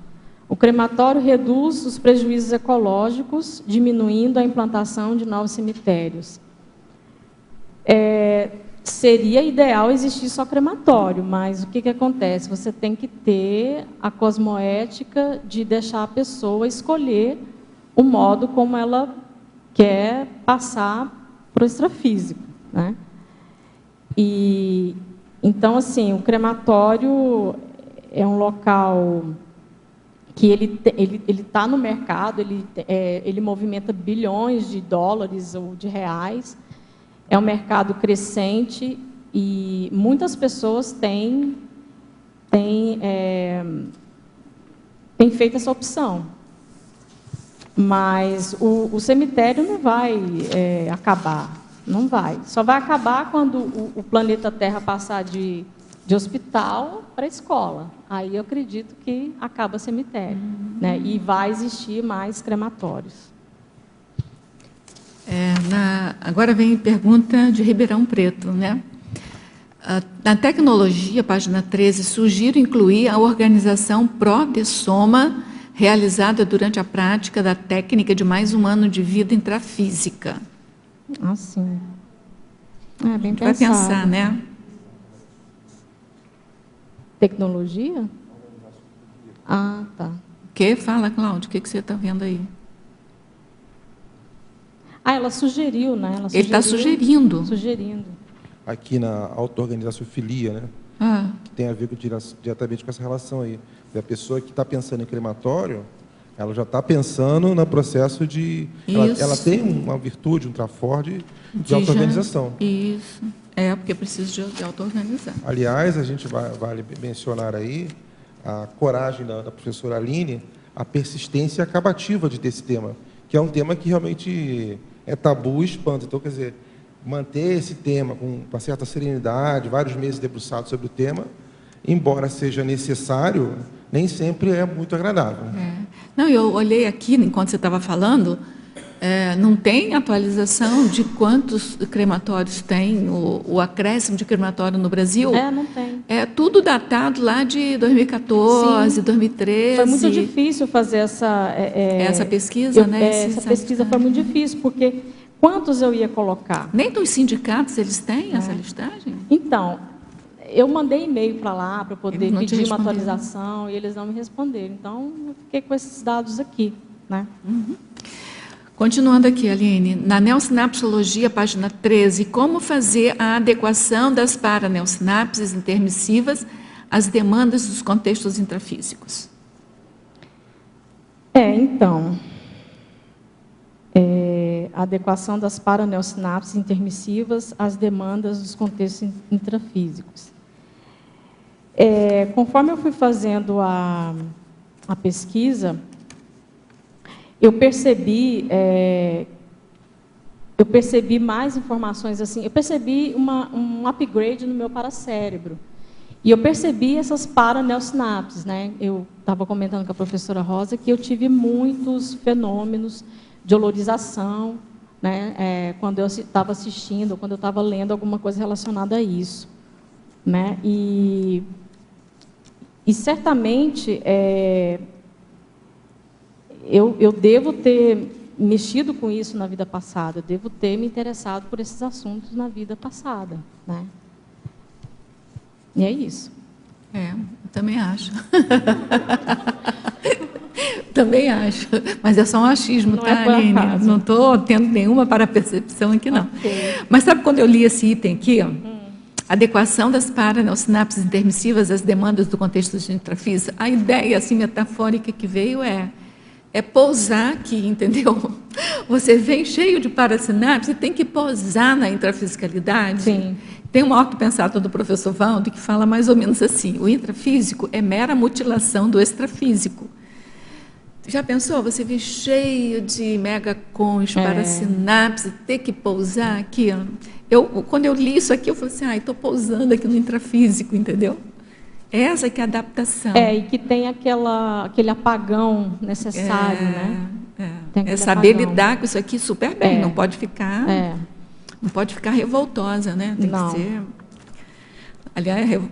o crematório reduz os prejuízos ecológicos, diminuindo a implantação de novos cemitérios. Seria ideal existir só crematório, mas o que acontece? Você tem que ter a cosmoética de deixar a pessoa escolher o modo como ela quer passar para o extrafísico, né? E então, assim, o crematório é um local que ele está no mercado, ele movimenta bilhões de dólares ou de reais. É um mercado crescente e muitas pessoas têm feito essa opção. Mas o cemitério não vai acabar, não vai. Só vai acabar quando o planeta Terra passar de de hospital para escola. Aí eu acredito que acaba cemitério, né? E vai existir mais crematórios. Agora vem pergunta de Ribeirão Preto, né? Na tecnologia, página 13, sugiro incluir a organização pró-de-soma realizada durante a prática da técnica de mais um ano de vida intrafísica. Ah, sim. É bem Vai pensado. pensar, né? Tecnologia? Ah, tá. Fala, Cláudio, o que você está vendo aí? Ela sugeriu, né? Ele está sugerindo. Aqui na auto-organização-filia, né? Que tem a ver diretamente com essa relação aí. A pessoa que está pensando em crematório, ela já está pensando no processo de... Ela tem uma virtude, um trafor de auto-organização. Isso. Porque precisa de auto-organizar. Aliás, a gente vale mencionar aí a coragem da professora Aline, a persistência acabativa de ter esse tema, que é um tema que realmente é tabu e espanta. Então, quer dizer, manter esse tema com uma certa serenidade, vários meses debruçados sobre o tema, embora seja necessário, nem sempre é muito agradável. Não, eu olhei aqui, enquanto você estava falando, não tem atualização de quantos crematórios tem, o acréscimo de crematório no Brasil? Não tem. É tudo datado lá de 2014, 2013. Foi muito difícil fazer essa pesquisa, né? Essa pesquisa foi muito difícil, porque quantos eu ia colocar? Nem dos sindicatos eles têm essa listagem? Então, eu mandei e-mail para lá para poder pedir uma responderam. atualização e eles não me responderam. Então, eu fiquei com esses dados aqui, né? Continuando aqui, Aline, na neossinapsologia, página 13, como fazer a adequação das paraneossinapses intermissivas às demandas dos contextos intrafísicos? Então, a adequação das paraneossinapses intermissivas às demandas dos contextos intrafísicos. Conforme eu fui fazendo a pesquisa, eu percebi mais informações assim, eu percebi um upgrade no meu paracérebro. E eu percebi essas paraneossinapses, né? Eu estava comentando com a professora Rosa que eu tive muitos fenômenos de olorização, né? Quando eu estava assistindo, quando eu estava lendo alguma coisa relacionada a isso, né? E certamente eu devo ter mexido com isso na vida passada, eu devo ter me interessado por esses assuntos na vida passada, né? E é isso. Eu também acho. Também acho. Mas é só um achismo, tá, Aline? Não estou tendo nenhuma parapercepção aqui, não. Okay. Mas sabe quando eu li esse item aqui, ó? Adequação das paraneossinapses intermissivas às demandas do contexto de intrafísica? A ideia assim, metafórica que veio é pousar aqui, entendeu? Você vem cheio de parasinapse e tem que pousar na intrafisicalidade. Sim. Tem uma autopensata do professor Valdo que fala mais ou menos assim, o intrafísico é mera mutilação do extrafísico. Já pensou? Você vem cheio de megacons, parasinapse, ter que pousar aqui? Quando eu li isso aqui, eu falei assim, estou pousando aqui no intrafísico, entendeu? Essa que é a adaptação. E que tem aquele apagão necessário, né? Saber lidar com isso aqui super bem, não pode ficar... Não pode ficar revoltosa, né? Tem que ser... Aliás,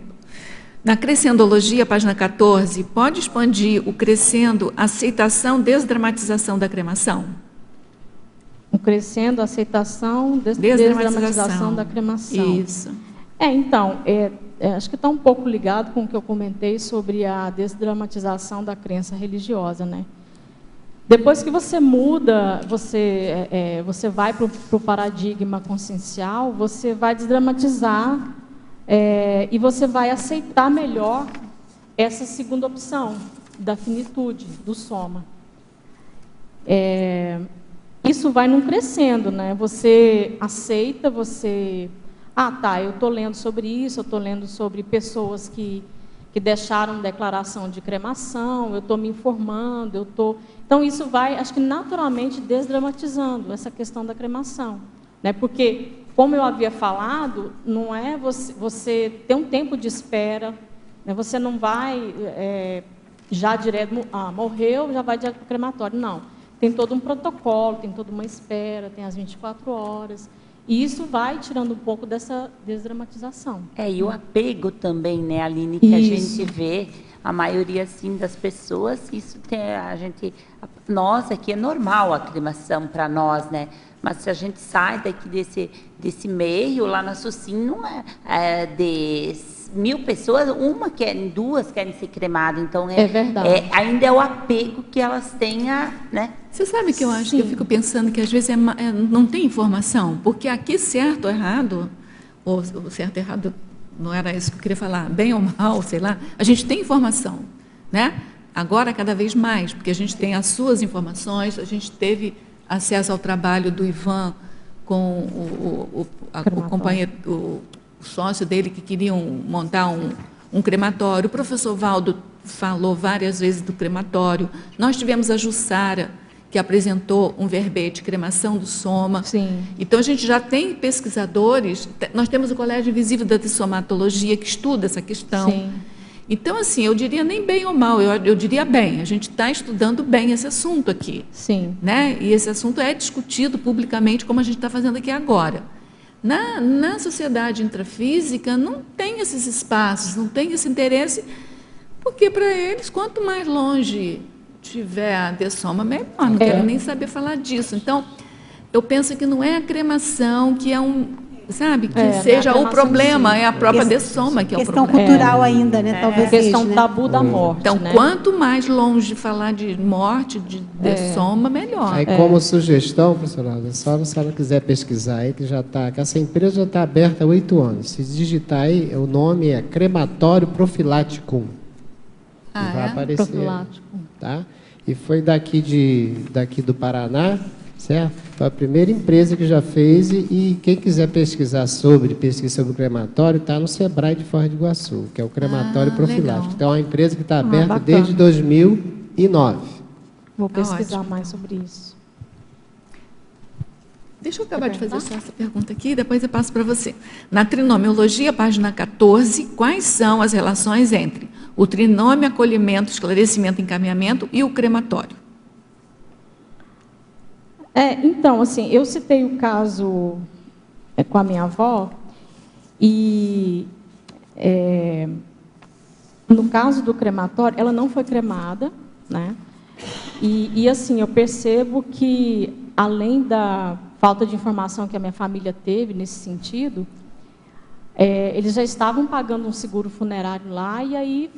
na Crescendologia, página 14, pode expandir o crescendo aceitação, desdramatização da cremação? O crescendo, aceitação, desdramatização da cremação. Isso. Então, acho que está um pouco ligado com o que eu comentei sobre a desdramatização da crença religiosa, né? Depois que você muda, você vai para o paradigma consciencial, você vai desdramatizar e você vai aceitar melhor essa segunda opção da finitude, do soma. Isso vai num crescendo, né? Você aceita, eu estou lendo sobre isso, eu estou lendo sobre pessoas que deixaram declaração de cremação, eu estou me informando, Então, isso vai, acho que naturalmente, desdramatizando essa questão da cremação, né? Porque como eu havia falado, não é você ter um tempo de espera, né? Você não vai já direto, morreu, já vai direto para o crematório. Não. Tem todo um protocolo, tem toda uma espera, tem as 24 horas. E isso vai tirando um pouco dessa desdramatização. E o apego também, né, Aline, que Isso. a gente vê, a maioria assim das pessoas, nós aqui é normal a cremação para nós, né? Mas se a gente sai daqui desse meio, lá na Sucim, não de 1.000 pessoas, duas querem ser cremadas. Então, é verdade. Ainda é o apego que elas têm, né? Você sabe que eu acho que eu fico pensando que às vezes não tem informação, porque aqui certo ou errado, ou certo ou errado, não era isso que eu queria falar, bem ou mal, sei lá, a gente tem informação, né? Agora cada vez mais, porque a gente tem as suas informações, a gente teve acesso ao trabalho do Ivan com o companheiro, o sócio dele que queriam montar um crematório. O professor Valdo falou várias vezes do crematório. Nós tivemos a Jussara, que apresentou um verbete, cremação do soma. Sim. Então, a gente já tem pesquisadores, nós temos o Colégio Invisível da Dessomatologia, que estuda essa questão. Sim. Então, assim, eu diria nem bem ou mal, eu diria bem, a gente está estudando bem esse assunto aqui. Sim. Né? E esse assunto é discutido publicamente, como a gente está fazendo aqui agora. Na sociedade intrafísica, não tem esses espaços, não tem esse interesse, porque para eles, quanto mais longe tiver a dessoma, melhor, não quero nem saber falar disso. Então, eu penso que não é a cremação que é sabe, que seja o problema, é a própria dessoma que é o problema. Questão cultural ainda, né? Talvez questão seja, né? tabu da morte. Então, né? quanto mais longe falar de morte, de dessoma, melhor. Aí, como sugestão, professora, se a senhora quiser pesquisar aí, que essa empresa já está aberta há 8 anos. Se digitar aí, o nome é Crematório Profilático. Vai aparecer. Profilático. Tá? E foi daqui do Paraná, certo? Foi a primeira empresa que já fez, e quem quiser pesquisa sobre o crematório, está no Sebrae de Foz do Iguaçu, que é o Crematório Profilático. Legal. Então, é uma empresa que está aberta bacana. desde 2009. Vou pesquisar ótimo. mais sobre isso. Deixa eu acabar de fazer só essa pergunta aqui, depois eu passo para você. Na trinomiologia, página 14, quais são as relações entre o trinômio, acolhimento, esclarecimento, encaminhamento e o crematório? Então, assim, eu citei o caso com a minha avó, e no caso do crematório, ela não foi cremada, né? E assim, eu percebo que, além da falta de informação que a minha família teve nesse sentido, eles já estavam pagando um seguro funerário lá, e aí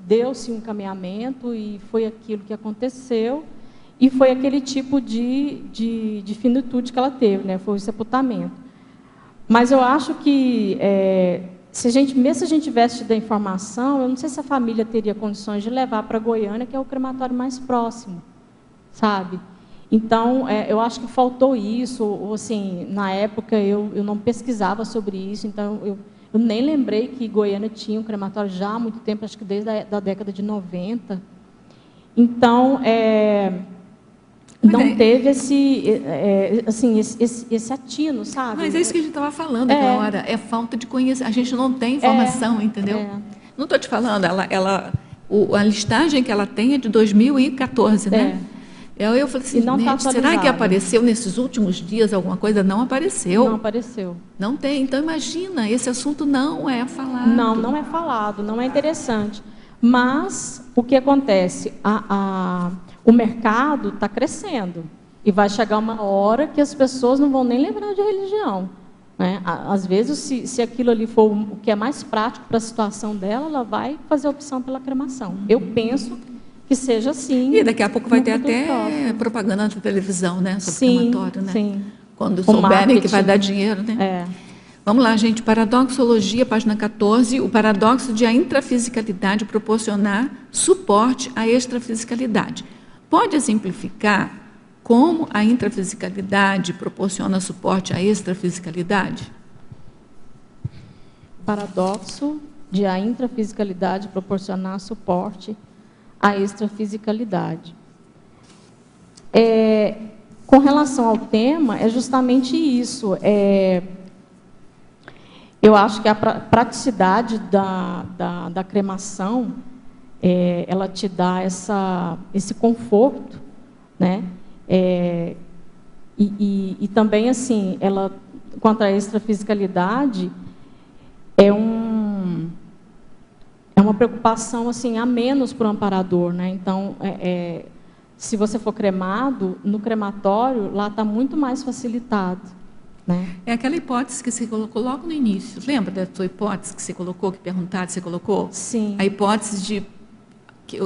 deu-se um encaminhamento, e foi aquilo que aconteceu. E foi aquele tipo de finitude que ela teve, né? Foi o sepultamento. Mas eu acho que, mesmo se a gente tivesse tido a informação, eu não sei se a família teria condições de levar para Goiânia, que é o crematório mais próximo, sabe? Então, eu acho que faltou isso, ou assim, na época eu não pesquisava sobre isso, então eu nem lembrei que Goiânia tinha um crematório já há muito tempo, acho que desde a década de 90. Então, não teve esse atino, sabe? Mas é isso que a gente estava falando agora, é falta de conhecimento. A gente não tem informação, entendeu? Não estou te falando, a listagem que ela tem é de 2014, né? Eu falei assim, será que apareceu nesses últimos dias alguma coisa? Não apareceu. Não apareceu. Não tem. Então, imagina, esse assunto não é falado. Não é falado, não é interessante. Mas o que acontece? O mercado está crescendo, e vai chegar uma hora que as pessoas não vão nem lembrar de religião, né? Às vezes, se aquilo ali for o que é mais prático para a situação dela, ela vai fazer a opção pela cremação. Eu penso que seja assim. E daqui a pouco vai ter até propaganda na televisão, né? Sobre crematório, né? Sim. Quando souberem que vai dar dinheiro, né? Vamos lá, gente. Paradoxologia, página 14. O paradoxo de a intrafisicalidade proporcionar suporte à extrafisicalidade. Pode exemplificar como a intrafisicalidade proporciona suporte à extrafisicalidade? Paradoxo de a intrafisicalidade proporcionar suporte à extrafisicalidade. Com relação ao tema, é justamente isso. Eu acho que a praticidade da cremação, ela te dá esse conforto, né? E também, assim, ela, quanto à extrafisicalidade, é uma preocupação, assim, a menos para o amparador, né? Então, se você for cremado, no crematório, lá está muito mais facilitado, né? É aquela hipótese que você colocou logo no início. Lembra da sua hipótese que você colocou, que perguntaram, você colocou? Sim. A hipótese de...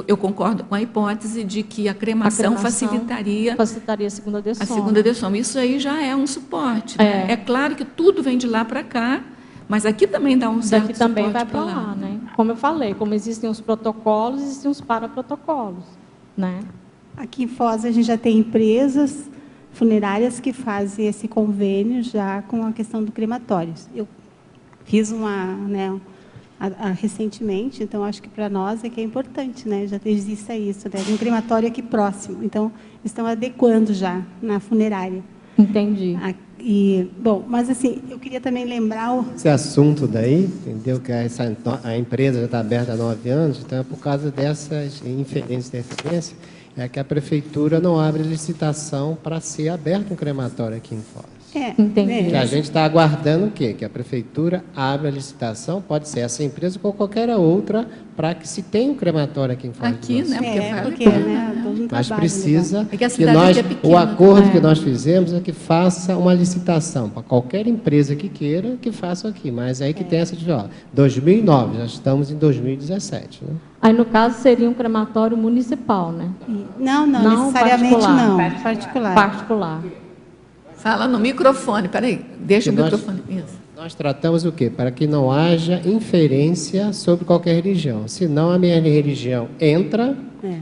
Eu concordo com a hipótese de que a cremação facilitaria a segunda dessoma. A segunda dessoma. Isso aí já é um suporte. Né? É claro que tudo vem de lá para cá, mas aqui também dá um certo suporte. Daqui também vai para lá, né? Como eu falei, como existem os protocolos, existem os paraprotocolos, né? Aqui em Foz a gente já tem empresas funerárias que fazem esse convênio já com a questão do crematório. Eu fiz recentemente, então acho que para nós que é importante, né? Já existe isso, né? Um crematório aqui próximo, então estão adequando já na funerária. Entendi. Bom, mas assim, eu queria também lembrar esse assunto daí, entendeu? Que a empresa já está aberta há 9 anos, então é por causa dessas interferências, é que a prefeitura não abre licitação para ser aberto um crematório aqui em Foz. Entendi. Que a gente está aguardando o quê? Que a prefeitura abra a licitação, pode ser essa empresa ou qualquer outra, para que se tenha um crematório aqui em Foz. Aqui, né? Porque né? Todo um Mas trabalho, precisa que a que cidade nós, é pequena. o acordo que nós fizemos é que faça uma licitação para qualquer empresa que queira que faça aqui. Mas aí que tem essa de 2009, já estamos em 2017, né? Aí, no caso, seria um crematório municipal, né? Não necessariamente particular. não. Particular. Fala no microfone, peraí, deixa o microfone. Isso. Nós tratamos o quê? Para que não haja inferência sobre qualquer religião. Senão a minha religião entra,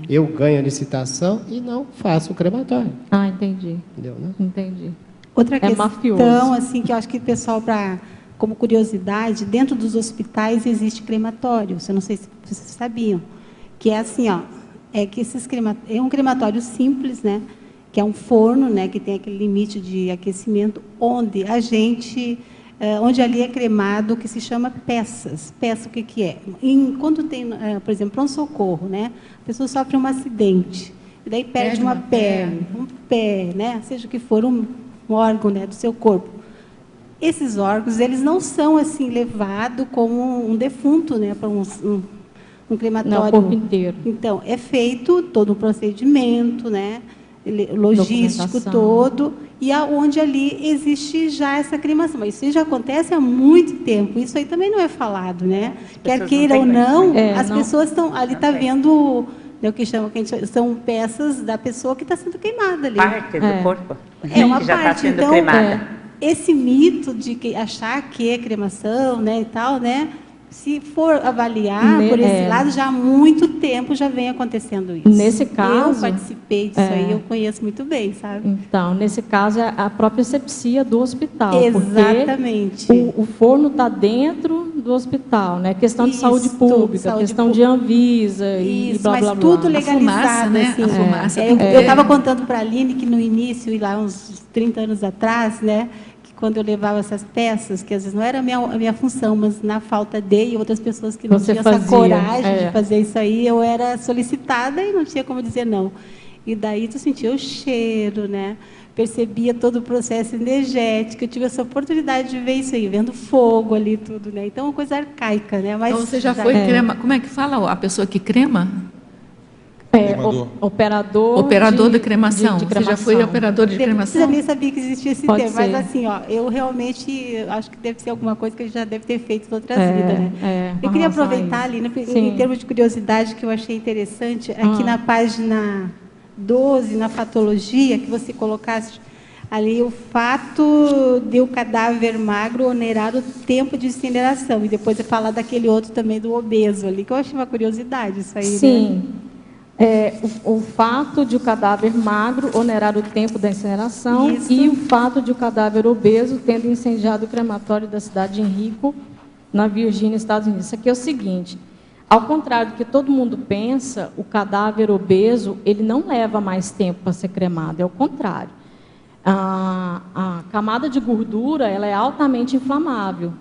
eu ganho a licitação e não faço o crematório. Ah, entendi. Entendeu, né? Entendi. Outra questão, mafioso. assim, que eu acho que o pessoal, como curiosidade, dentro dos hospitais existe crematório. Eu não sei se vocês sabiam. Que é assim, que é um crematório simples, né? Que é um forno, né, que tem aquele limite de aquecimento, onde onde ali é cremado o que se chama peças. Peça, o que é? Quando tem, por exemplo, pronto-socorro, né, a pessoa sofre um acidente, e daí perde uma perna, um pé, né, seja o que for, um órgão, né, do seu corpo. Esses órgãos, eles não são assim levados como um defunto, né, para um crematório. Não, o corpo inteiro. Então, é feito todo um procedimento, né, logístico todo, e onde ali existe já essa cremação. Mas isso já acontece há muito tempo. Isso aí também não é falado, né? Quer queira ou não, as pessoas estão ali, está vendo, o que são peças da pessoa que está sendo queimada ali. Parte do corpo. É uma que já parte. está sendo Então, cremada. Esse mito de achar que é cremação, né, e tal, né? Se for avaliar por esse lado, já há muito tempo já vem acontecendo isso. Nesse caso... Eu participei disso aí, eu conheço muito bem, sabe? Então, nesse caso, é a própria asepsia do hospital. Exatamente. Porque o forno está dentro do hospital, né? Questão de saúde pública, questão de Anvisa e blá, blá, blá. Tudo legalizado. A fumaça, né? Assim. A fumaça eu estava contando para a Aline que no início, lá uns 30 anos atrás, né? Quando eu levava essas peças, que às vezes não era a minha função, mas na falta de outras pessoas que não tinham essa coragem de fazer isso aí, eu era solicitada e não tinha como dizer não. E daí tu sentia o cheiro, né? Percebia todo o processo energético, eu tive essa oportunidade de ver isso aí, vendo fogo ali tudo, né? Então, é uma coisa arcaica, né? Mas então, você já foi crema, como é que fala a pessoa que crema? Operador da cremação. Você já foi operador de cremação? Eu nem sabia que existia esse termo, mas assim, eu realmente acho que deve ser alguma coisa que ele já deve ter feito em outras vidas, né? Eu queria aproveitar ali, em termos de curiosidade, que eu achei interessante, aqui na página 12, na patologia, que você colocasse ali o fato de o cadáver magro onerar o tempo de incineração, e depois você fala daquele outro também do obeso ali, que eu achei uma curiosidade isso aí. Sim. Né? O fato de o cadáver magro onerar o tempo da incineração e o fato de o cadáver obeso tendo incendiado o crematório da cidade de Henrico, na Virgínia, Estados Unidos. Isso aqui é o seguinte, ao contrário do que todo mundo pensa, o cadáver obeso, ele não leva mais tempo para ser cremado, é o contrário. a camada de gordura ela é altamente inflamável.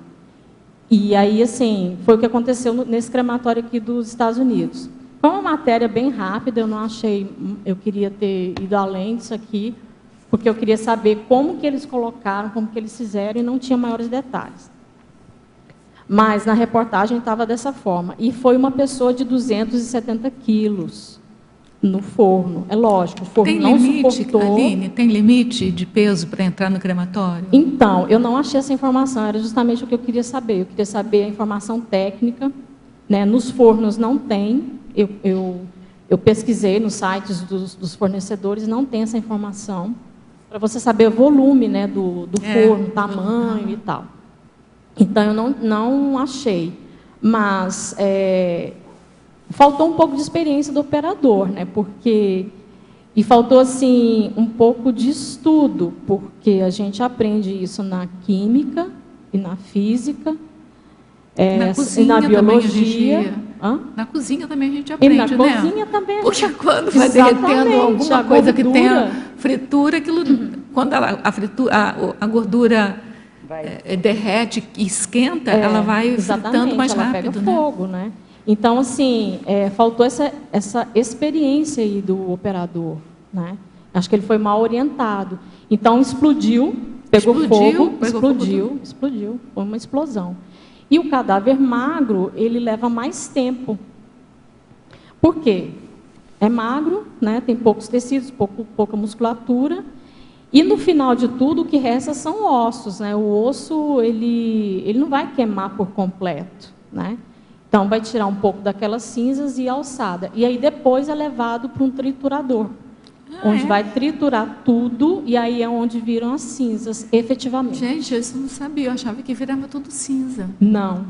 E aí, assim, foi o que aconteceu nesse crematório aqui dos Estados Unidos. Foi uma matéria bem rápida, eu não achei, eu queria ter ido além disso aqui, porque eu queria saber como que eles colocaram, como que eles fizeram, e não tinha maiores detalhes. Mas na reportagem estava dessa forma. E foi uma pessoa de 270 quilos no forno. É lógico, o forno Tem não limite, suportou. Aline, tem limite de peso para entrar no crematório? Então, eu não achei essa informação, era justamente o que eu queria saber. Eu queria saber a informação técnica, né? Nos fornos não tem, eu pesquisei nos sites dos fornecedores, não tem essa informação, para você saber o volume, né, do forno, tamanho e tal. Então, eu não achei. Mas faltou um pouco de experiência do operador, né? E faltou, assim, um pouco de estudo, porque a gente aprende isso na química e na física, na cozinha e na Também biologia. na cozinha também a gente E aprende, na né? cozinha também a gente... Porque quando vai derretendo alguma coisa que tenha fritura, aquilo, quando a gordura derrete e esquenta, ela vai fritando mais ela rápido, pega né? fogo, né? Então, assim, faltou essa experiência aí do operador, né? Acho que ele foi mal orientado. Então, explodiu, pegou fogo, explodiu, foi uma explosão. E o cadáver magro, ele leva mais tempo. Por quê? É magro, né? Tem poucos tecidos, pouca musculatura. E no final de tudo, o que resta são ossos, né? O osso, ele não vai queimar por completo, né? Então, vai tirar um pouco daquelas cinzas e alçada. E aí, depois, é levado para um triturador, onde vai triturar tudo, e aí é onde viram as cinzas, efetivamente. Gente, eu isso não sabia, eu achava que virava tudo cinza. Não,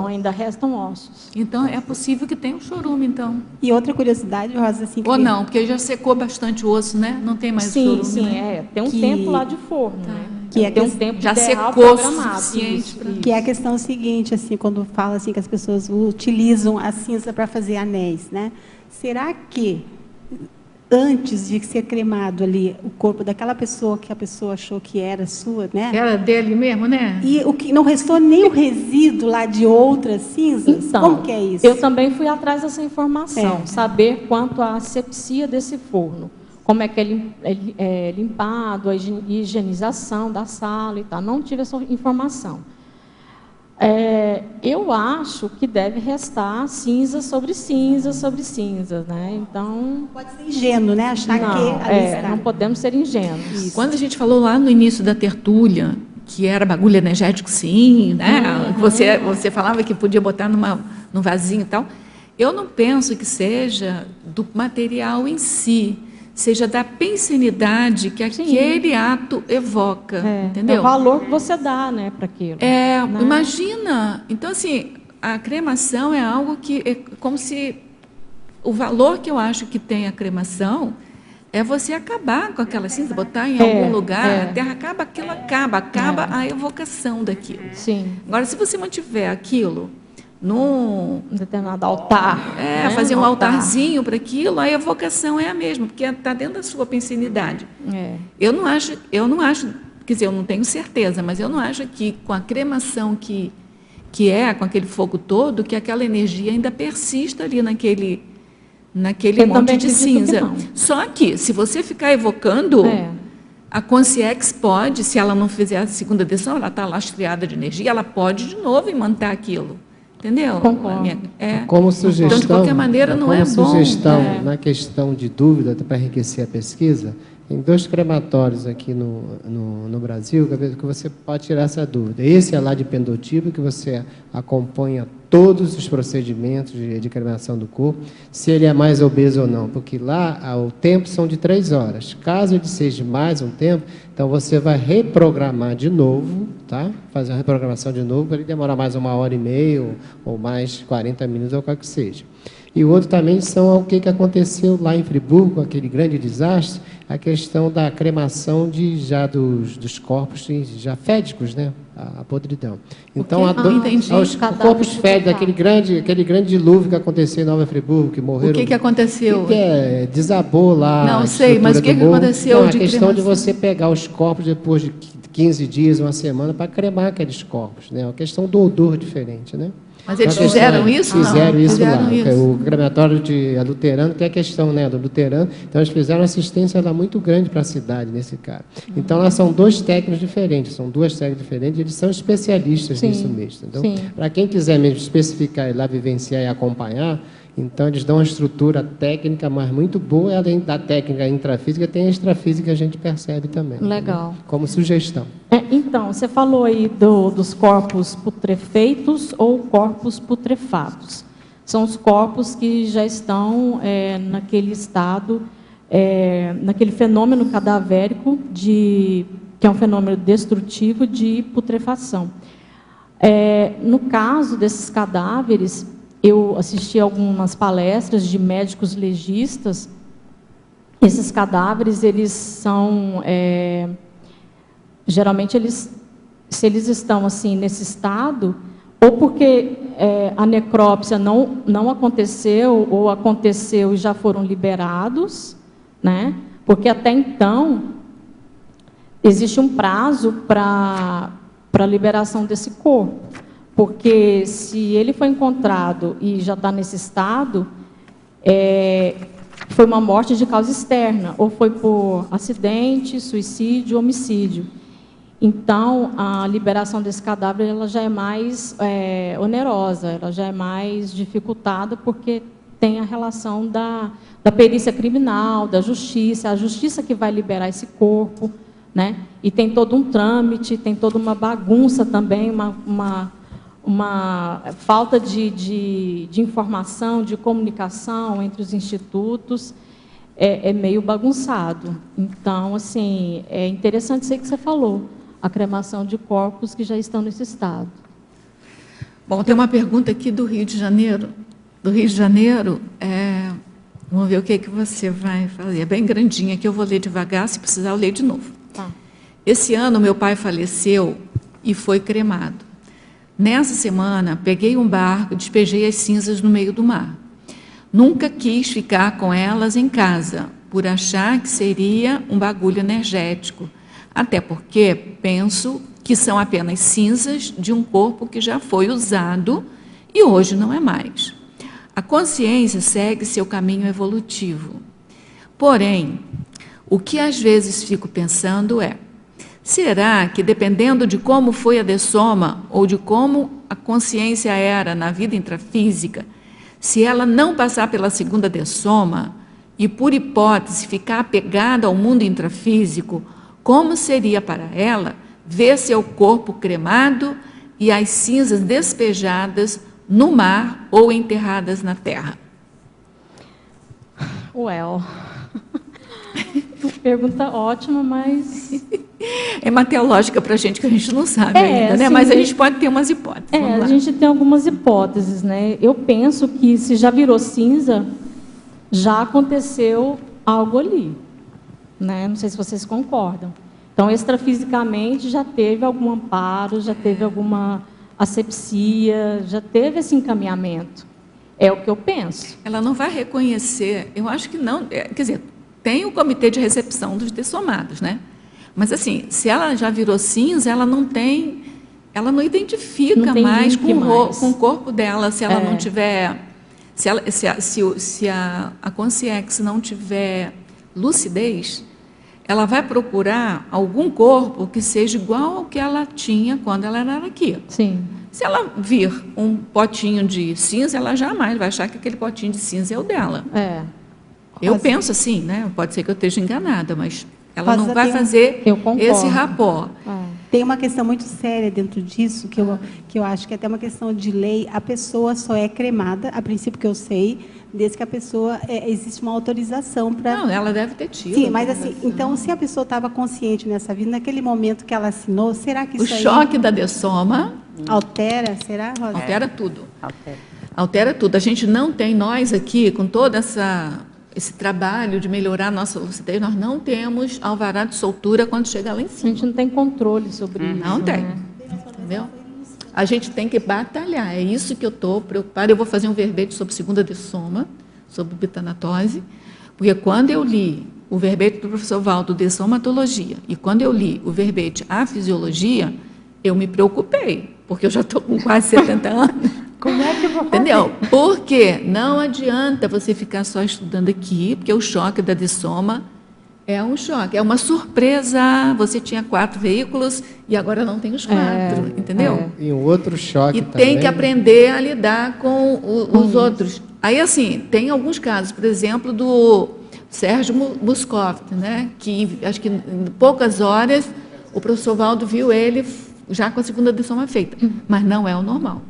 ainda restam ossos. Então, é possível que tenha um chorume, então. E outra curiosidade, Rosa, assim... Ou não, porque já secou bastante o osso, né? Não tem mais chorume, Sim, né? tem um tempo lá de forno, né? Que Tem um tempo já ideal secou o programado, suficiente para... Que é a questão seguinte, assim, quando fala assim que as pessoas utilizam a cinza para fazer anéis, né? Será que antes de ser cremado ali o corpo daquela pessoa que a pessoa achou que era sua, né? Era dele mesmo, né? E o que não restou nem o resíduo lá de outras cinzas? Então, como que é isso? Eu também fui atrás dessa informação, saber quanto à asepsia desse forno, como é que é limpado, a higienização da sala e tal. Não tive essa informação. Eu acho que deve restar cinza sobre cinza sobre cinza, né? Então... Pode ser ingênuo, né? Achar que ali está. Não podemos ser ingênuos. Isso. Quando a gente falou lá no início da tertúlia, que era bagulho energético, sim, né? Você falava que podia botar num vasinho e tal. Eu não penso que seja do material em si, seja da pensinidade que aquele ato evoca, entendeu? É o valor que você dá, né, para aquilo. Né? Imagina. Então, assim, a cremação é algo que é como se o valor que eu acho que tem a cremação é você acabar com aquela cinza, botar em algum lugar, a terra acaba, aquilo acaba a evocação daquilo. Sim. Agora, se você mantiver aquilo num determinado altar, fazer um altarzinho para aquilo, a evocação é a mesma, porque está dentro da sua pensinidade. Eu não acho, quer dizer, eu não tenho certeza, mas eu não acho que com a cremação que com aquele fogo todo, que aquela energia ainda persista ali naquele monte de cinza. Só que, se você ficar evocando, a consciência pode, se ela não fizer a segunda decisão, ela está lastreada de energia, ela pode de novo imantar aquilo. Entendeu? Concordo. Como sugestão, então, de qualquer maneira, não é bom. Como sugestão, na questão de dúvida, para enriquecer a pesquisa, tem 2 crematórios aqui no Brasil que você pode tirar essa dúvida. Esse é lá de Pendotiba, que você acompanha todos os procedimentos de cremação do corpo, se ele é mais obeso ou não, porque lá o tempo são de 3 horas. Caso ele seja mais um tempo, então você vai reprogramar de novo, tá? Fazer uma reprogramação de novo, para ele demorar mais 1h30 ou mais 40 minutos, ou qual que seja. E o outro também são o que aconteceu lá em Friburgo, aquele grande desastre. a questão da cremação dos corpos já fédicos, né? A podridão. Então, os corpos fédicos, aquele grande dilúvio que aconteceu em Nova Friburgo, que morreram... O que aconteceu? Desabou lá. Não sei, mas o que aconteceu? Não, a questão de você pegar os corpos depois de 15 dias, uma semana, para cremar aqueles corpos, né? A questão do odor diferente, né? Mas eles fizeram isso? Fizeram isso lá. O crematório de luterano, que é a questão, né, do luterano. Então, eles fizeram uma assistência lá muito grande para a cidade, nesse caso. Então, lá são duas técnicas diferentes, eles são especialistas nisso mesmo. Então, para quem quiser mesmo especificar e lá vivenciar e acompanhar, então, eles dão uma estrutura técnica, mas muito boa, além da técnica intrafísica, tem a extrafísica que a gente percebe também. Legal. Né? Como sugestão. Então, você falou aí dos corpos putrefeitos ou corpos putrefatos. São os corpos que já estão naquele estado, naquele fenômeno cadavérico, que é um fenômeno destrutivo de putrefação. No caso desses cadáveres, eu assisti algumas palestras de médicos legistas. Esses cadáveres, eles são... geralmente, se eles estão assim, nesse estado, ou porque a necrópsia não aconteceu, ou aconteceu e já foram liberados, né? Porque até então, existe um prazo para a liberação desse corpo. Porque se ele foi encontrado e já está nesse estado, foi uma morte de causa externa, ou foi por acidente, suicídio, homicídio. Então, a liberação desse cadáver ela já é mais onerosa, ela já é mais dificultada, porque tem a relação da perícia criminal, da justiça, a justiça que vai liberar esse corpo, né? E tem todo um trâmite, tem toda uma bagunça também, uma falta de informação, de comunicação entre os institutos, é meio bagunçado. Então, assim, é interessante isso aí que você falou, a cremação de corpos que já estão nesse estado. Bom, tem uma pergunta aqui do Rio de Janeiro. Do Rio de Janeiro, vamos ver o que você vai fazer. É bem grandinha, que eu vou ler devagar, se precisar eu leio de novo. Tá. Esse ano, meu pai faleceu e foi cremado. Nessa semana, peguei um barco e despejei as cinzas no meio do mar. Nunca quis ficar com elas em casa, por achar que seria um bagulho energético, até porque penso que são apenas cinzas de um corpo que já foi usado e hoje não é mais. A consciência segue seu caminho evolutivo. Porém, o que às vezes fico pensando será que, dependendo de como foi a dessoma ou de como a consciência era na vida intrafísica, se ela não passar pela segunda dessoma e, por hipótese, ficar apegada ao mundo intrafísico, como seria para ela ver seu corpo cremado e as cinzas despejadas no mar ou enterradas na terra? Pergunta ótima, mas... É uma teológica para a gente que a gente não sabe ainda, né? Assim, mas a gente pode ter umas hipóteses. A gente tem algumas hipóteses, né? Eu penso que se já virou cinza, já aconteceu algo ali, né? Não sei se vocês concordam. Então, extrafisicamente, já teve algum amparo, já teve alguma asepsia, já teve esse encaminhamento. É o que eu penso. Ela não vai reconhecer, eu acho que não, quer dizer, tem o comitê de recepção dos dessomados, né? Mas, assim, se ela já virou cinza, ela não identifica não mais com o corpo dela, se ela não tiver... Se a consciência não tiver lucidez, ela vai procurar algum corpo que seja igual ao que ela tinha quando ela era aqui. Sim. Se ela vir um potinho de cinza, ela jamais vai achar que aquele potinho de cinza é o dela. Eu penso assim, né? Pode ser que eu esteja enganada, mas ela não vai fazer esse rapó. Tem uma questão muito séria dentro disso, que eu acho que é até uma questão de lei. A pessoa só é cremada, a princípio que eu sei, desde que a pessoa existe uma autorização para... Não, ela deve ter tido. Sim, mas assim, então, se a pessoa estava consciente nessa vida, naquele momento que ela assinou, será que isso aí... O choque da dessoma... Altera, será, Rosa? Altera tudo. Altera tudo. A gente não tem, nós aqui, com toda essa esse trabalho de melhorar a nossa lucidez, nós não temos alvará de soltura quando chega lá em A cima. gente não tem controle sobre isso. Não tem. Né? Entendeu? A gente tem que batalhar. É isso que eu estou preocupada. Eu vou fazer um verbete sobre segunda de soma, sobre bitanatose, porque quando eu li o verbete do professor Valdo de somatologia e quando eu li o verbete A Fisiologia, eu me preocupei, porque eu já estou com quase 70 anos. Como é que eu vou fazer? Entendeu? Porque não adianta você ficar só estudando aqui, porque o choque da dissoma é um choque, é uma surpresa. Você tinha 4 veículos e agora não tem os 4, entendeu? E um outro choque E também. tem que aprender a lidar com os outros. Aí, assim, tem alguns casos, por exemplo, do Sérgio Muscoff, né? Que acho que em poucas horas o professor Valdo viu ele já com a segunda dessoma feita, mas não é o normal.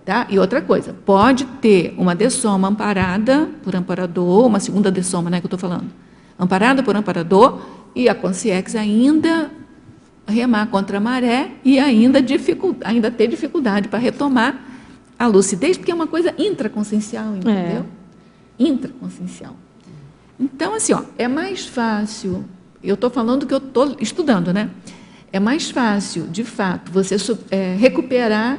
Tá? E outra coisa, pode ter uma dessoma amparada por amparador, uma segunda dessoma, né, que eu estou falando, amparada por amparador, e a consciex ainda remar contra a maré e ainda ter dificuldade para retomar a lucidez, porque é uma coisa intraconsciencial, entendeu? Intraconsciencial. Então, assim, ó, é mais fácil, eu estou falando que eu estou estudando, né? É mais fácil, de fato, você recuperar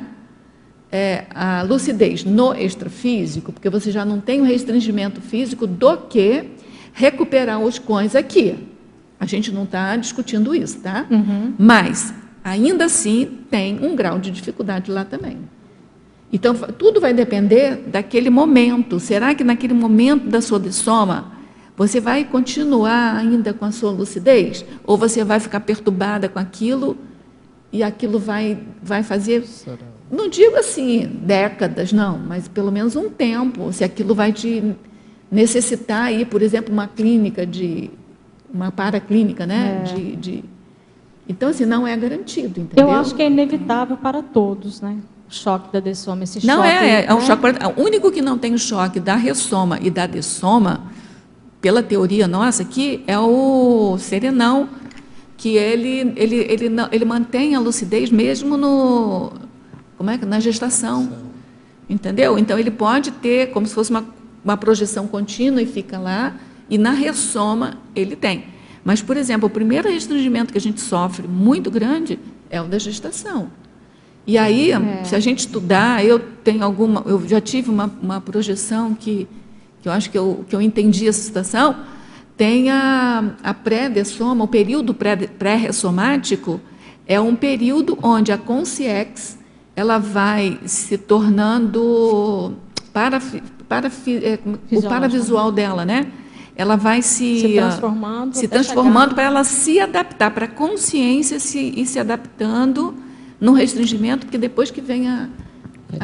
a lucidez no extrafísico, porque você já não tem o restringimento físico, do que recuperar os cões aqui. A gente não está discutindo isso, tá? Mas, ainda assim, tem um grau de dificuldade lá também. Então, tudo vai depender daquele momento. Será que naquele momento da sua dessoma, você vai continuar ainda com a sua lucidez? Ou você vai ficar perturbada com aquilo e aquilo vai fazer... Não digo assim, décadas, não, mas pelo menos um tempo, se aquilo vai te necessitar aí, por exemplo, uma paraclínica, né? Então, assim, não é garantido, entendeu? Eu acho que é inevitável para todos, né? O choque da dessoma, esse não choque... é um choque. O único que não tem o choque da ressoma e da dessoma, pela teoria nossa aqui, é o serenão, que ele mantém a lucidez mesmo na gestação, entendeu? Então, ele pode ter como se fosse uma projeção contínua e fica lá, e na ressoma ele tem. Mas, por exemplo, o primeiro restringimento que a gente sofre muito grande é o da gestação. E aí, se a gente estudar, eu já tive uma projeção que eu acho que eu entendi essa situação, tem a pré-dessoma, o período pré-ressomático, é um período onde a consciex ela vai se tornando o paravisual dela, né? Ela vai se transformando para ela se adaptar, para a consciência ir se adaptando no restringimento, porque depois que vem a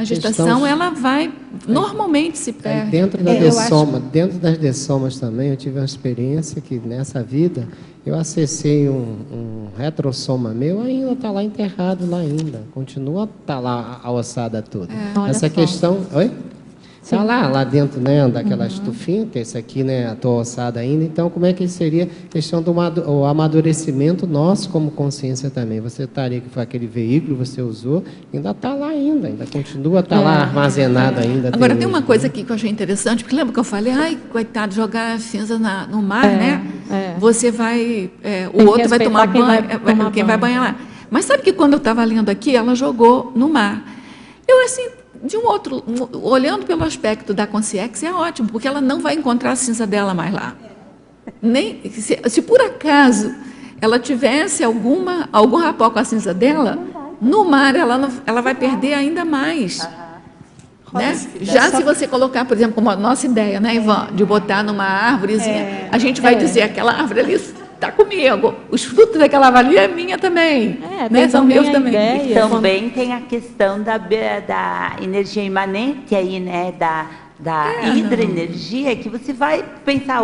gestação, ela vai, normalmente se perde. Dentro das dessomas também, eu tive uma experiência que nessa vida, eu acessei um retrossoma meu, ainda está lá enterrado lá ainda, continua tá lá a ossada toda. Essa questão... Oi? Está lá dentro, né, daquela estufinha, que esse aqui, né, a tua ossada ainda. Então, como é que seria a questão do amadurecimento nosso como consciência também? Você estaria que foi aquele veículo que você usou, ainda está lá ainda continua lá armazenado ainda. Agora, tem uma coisa aqui que eu achei interessante, porque lembra que eu falei, ai, coitado, jogar cinza no mar, né? Você vai, o outro vai tomar banho, quem vai banhar lá. Mas sabe que quando eu estava lendo aqui, ela jogou no mar. Eu, assim... olhando pelo aspecto da consciex, é ótimo, porque ela não vai encontrar a cinza dela mais lá. Nem, se por acaso ela tivesse algum rapó com a cinza dela, no mar ela vai perder ainda mais. Né? Já se você colocar, por exemplo, como a nossa ideia, né, Ivan, de botar numa árvorezinha, a gente vai dizer, aquela árvore ali está comigo, os frutos daquela árvore ali é minha também, né? São meus também. E também tem a questão da energia imanente aí, né, da hidroenergia, que você vai pensar,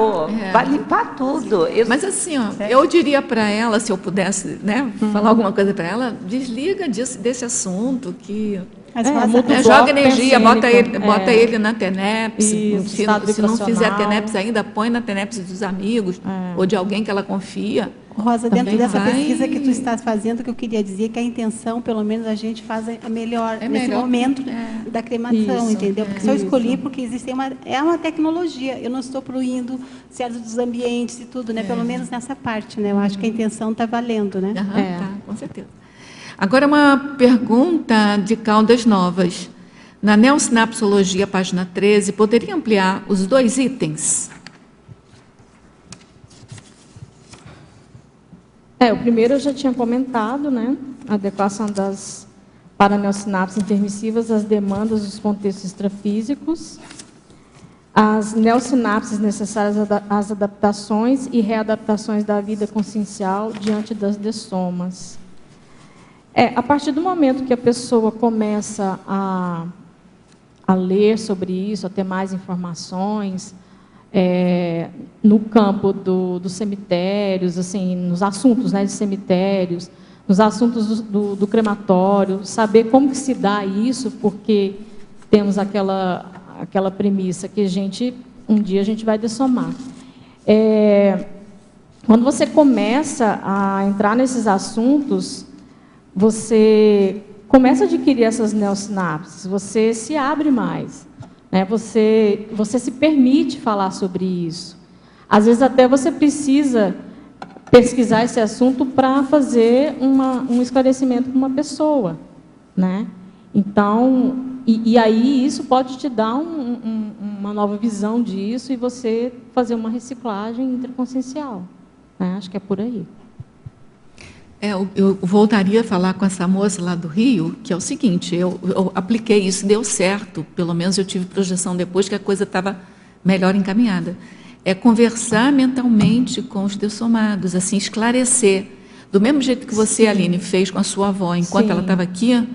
vai limpar tudo. Mas assim, eu diria para ela, se eu pudesse, né, falar alguma coisa para ela, desliga desse assunto, que joga energia, bota ele na TENEPS, se não fizer TENEPS ainda, põe na TENEPS dos amigos, ou de alguém que ela confia, Rosa, Também dentro dessa vai- pesquisa que tu estás fazendo, que eu queria dizer que a intenção, pelo menos, a gente faz a melhor nesse melhor. momento da cremação, Isso, entendeu? Porque só isso. escolhi porque é uma tecnologia. Eu não estou poluindo certos ambientes e tudo, né? Pelo menos nessa parte, né? Eu acho que a intenção está valendo, né? Aham, É. tá, com certeza. Agora, uma pergunta de Caldas Novas. Na neossinapsologia, página 13, poderia ampliar os 2 itens? O primeiro eu já tinha comentado, né? A adequação das paraneossinapses intermissivas às demandas dos contextos extrafísicos, as neossinapses necessárias às adaptações e readaptações da vida consciencial diante das dessomas. A partir do momento que a pessoa começa a ler sobre isso, a ter mais informações, no campo dos cemitérios, assim, nos assuntos, né, de cemitérios, nos assuntos do crematório, saber como que se dá isso, porque temos aquela premissa que um dia a gente vai dessomar. Quando você começa a entrar nesses assuntos, você começa a adquirir essas neossinapses, você se abre mais. Você se permite falar sobre isso. Às vezes até você precisa pesquisar esse assunto para fazer um esclarecimento com uma pessoa, né? Então, e aí isso pode te dar uma nova visão disso e você fazer uma reciclagem interconsciencial, né? Acho que é por aí. Eu voltaria a falar com essa moça lá do Rio, que é o seguinte, eu apliquei isso, deu certo, pelo menos eu tive projeção depois que a coisa estava melhor encaminhada. É conversar mentalmente com os dessomados, assim, esclarecer. Do mesmo jeito que você, Aline, fez com a sua avó, enquanto ela estava aqui,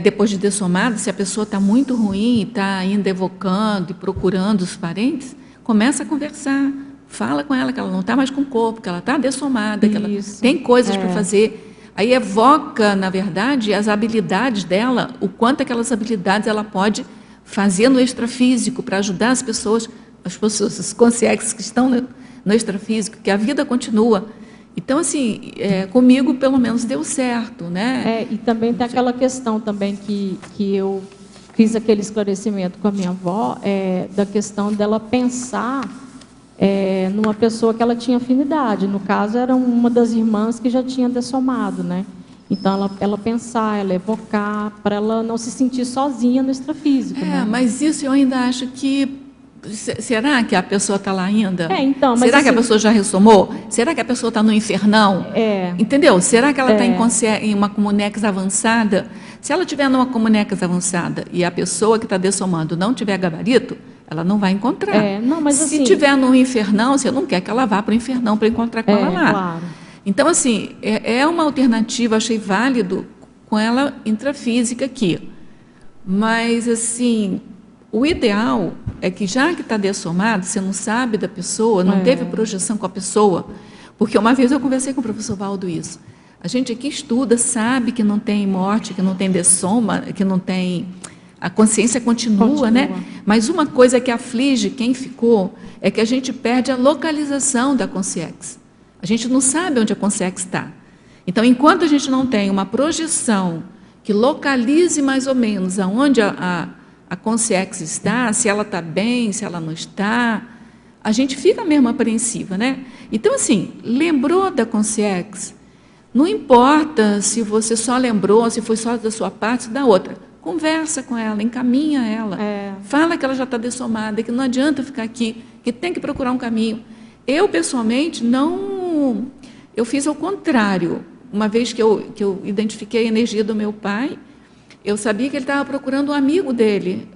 depois de dessomada, se a pessoa está muito ruim e está ainda evocando e procurando os parentes, começa a conversar. Fala com ela que ela não está mais com o corpo, que ela está dessomada, que ela tem coisas para fazer. Aí evoca, na verdade, as habilidades dela, o quanto aquelas habilidades ela pode fazer no extrafísico para ajudar as pessoas, os conscientes que estão no extrafísico, que a vida continua. Então, assim, comigo, pelo menos, deu certo, né? E também tem aquela questão também que eu fiz aquele esclarecimento com a minha avó, da questão dela pensar numa pessoa que ela tinha afinidade. No caso, era uma das irmãs que já tinha dessomado, né? Então, ela pensar, ela evocar, para ela não se sentir sozinha no extrafísico. Né? Mas isso eu ainda acho que... Será que a pessoa está lá ainda? Então, mas será assim, que a pessoa já ressomou? Será que a pessoa está no infernão? Entendeu? Será que ela está em uma comunex avançada? Se ela estiver numa comunex avançada e a pessoa que está dessomando não tiver gabarito, ela não vai encontrar. Mas, se assim, tiver no infernão, você não quer que ela vá para o infernão para encontrar com ela lá. Claro. Então, assim, é uma alternativa, achei válido, com ela intrafísica aqui. Mas, assim, o ideal é que, já que está dessomado, você não sabe da pessoa, não teve projeção com a pessoa, porque uma vez eu conversei com o professor Valdo isso. A gente aqui estuda, sabe que não tem morte, que não tem dessoma, que não tem... A consciência continua, né? Mas uma coisa que aflige quem ficou é que a gente perde a localização da consciência. A gente não sabe onde a consciência está. Então, enquanto a gente não tem uma projeção que localize mais ou menos aonde a consciência está, se ela está bem, se ela não está, a gente fica mesmo apreensiva, né? Então, assim, lembrou da consciência, não importa se você só lembrou, se foi só da sua parte, da outra. Conversa com ela, encaminha ela, fala que ela já está dessomada, que não adianta ficar aqui, que tem que procurar um caminho. Eu, pessoalmente, eu fiz ao contrário. Uma vez que eu identifiquei a energia do meu pai, eu sabia que ele estava procurando um amigo dele,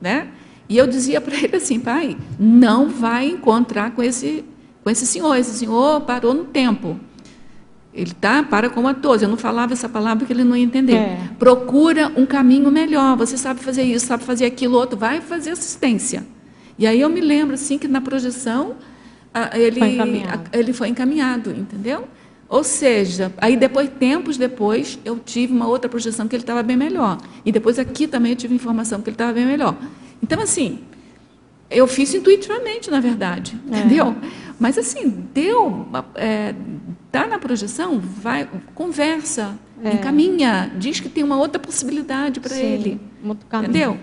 né? E eu dizia para ele assim, pai, não vai encontrar com esse senhor parou no tempo. Ele para como ator. Eu não falava essa palavra porque ele não ia entender. Procura um caminho melhor. Você sabe fazer isso, sabe fazer aquilo, outro. Vai fazer assistência. E aí eu me lembro assim que na projeção ele foi encaminhado, entendeu? Ou seja, aí tempos depois, eu tive uma outra projeção que ele estava bem melhor. E depois aqui também eu tive informação que ele estava bem melhor. Então, assim, eu fiz intuitivamente, na verdade, entendeu? Mas, assim, está na projeção, conversa, encaminha, diz que tem uma outra possibilidade para ele. Um outro caminho. Entendeu?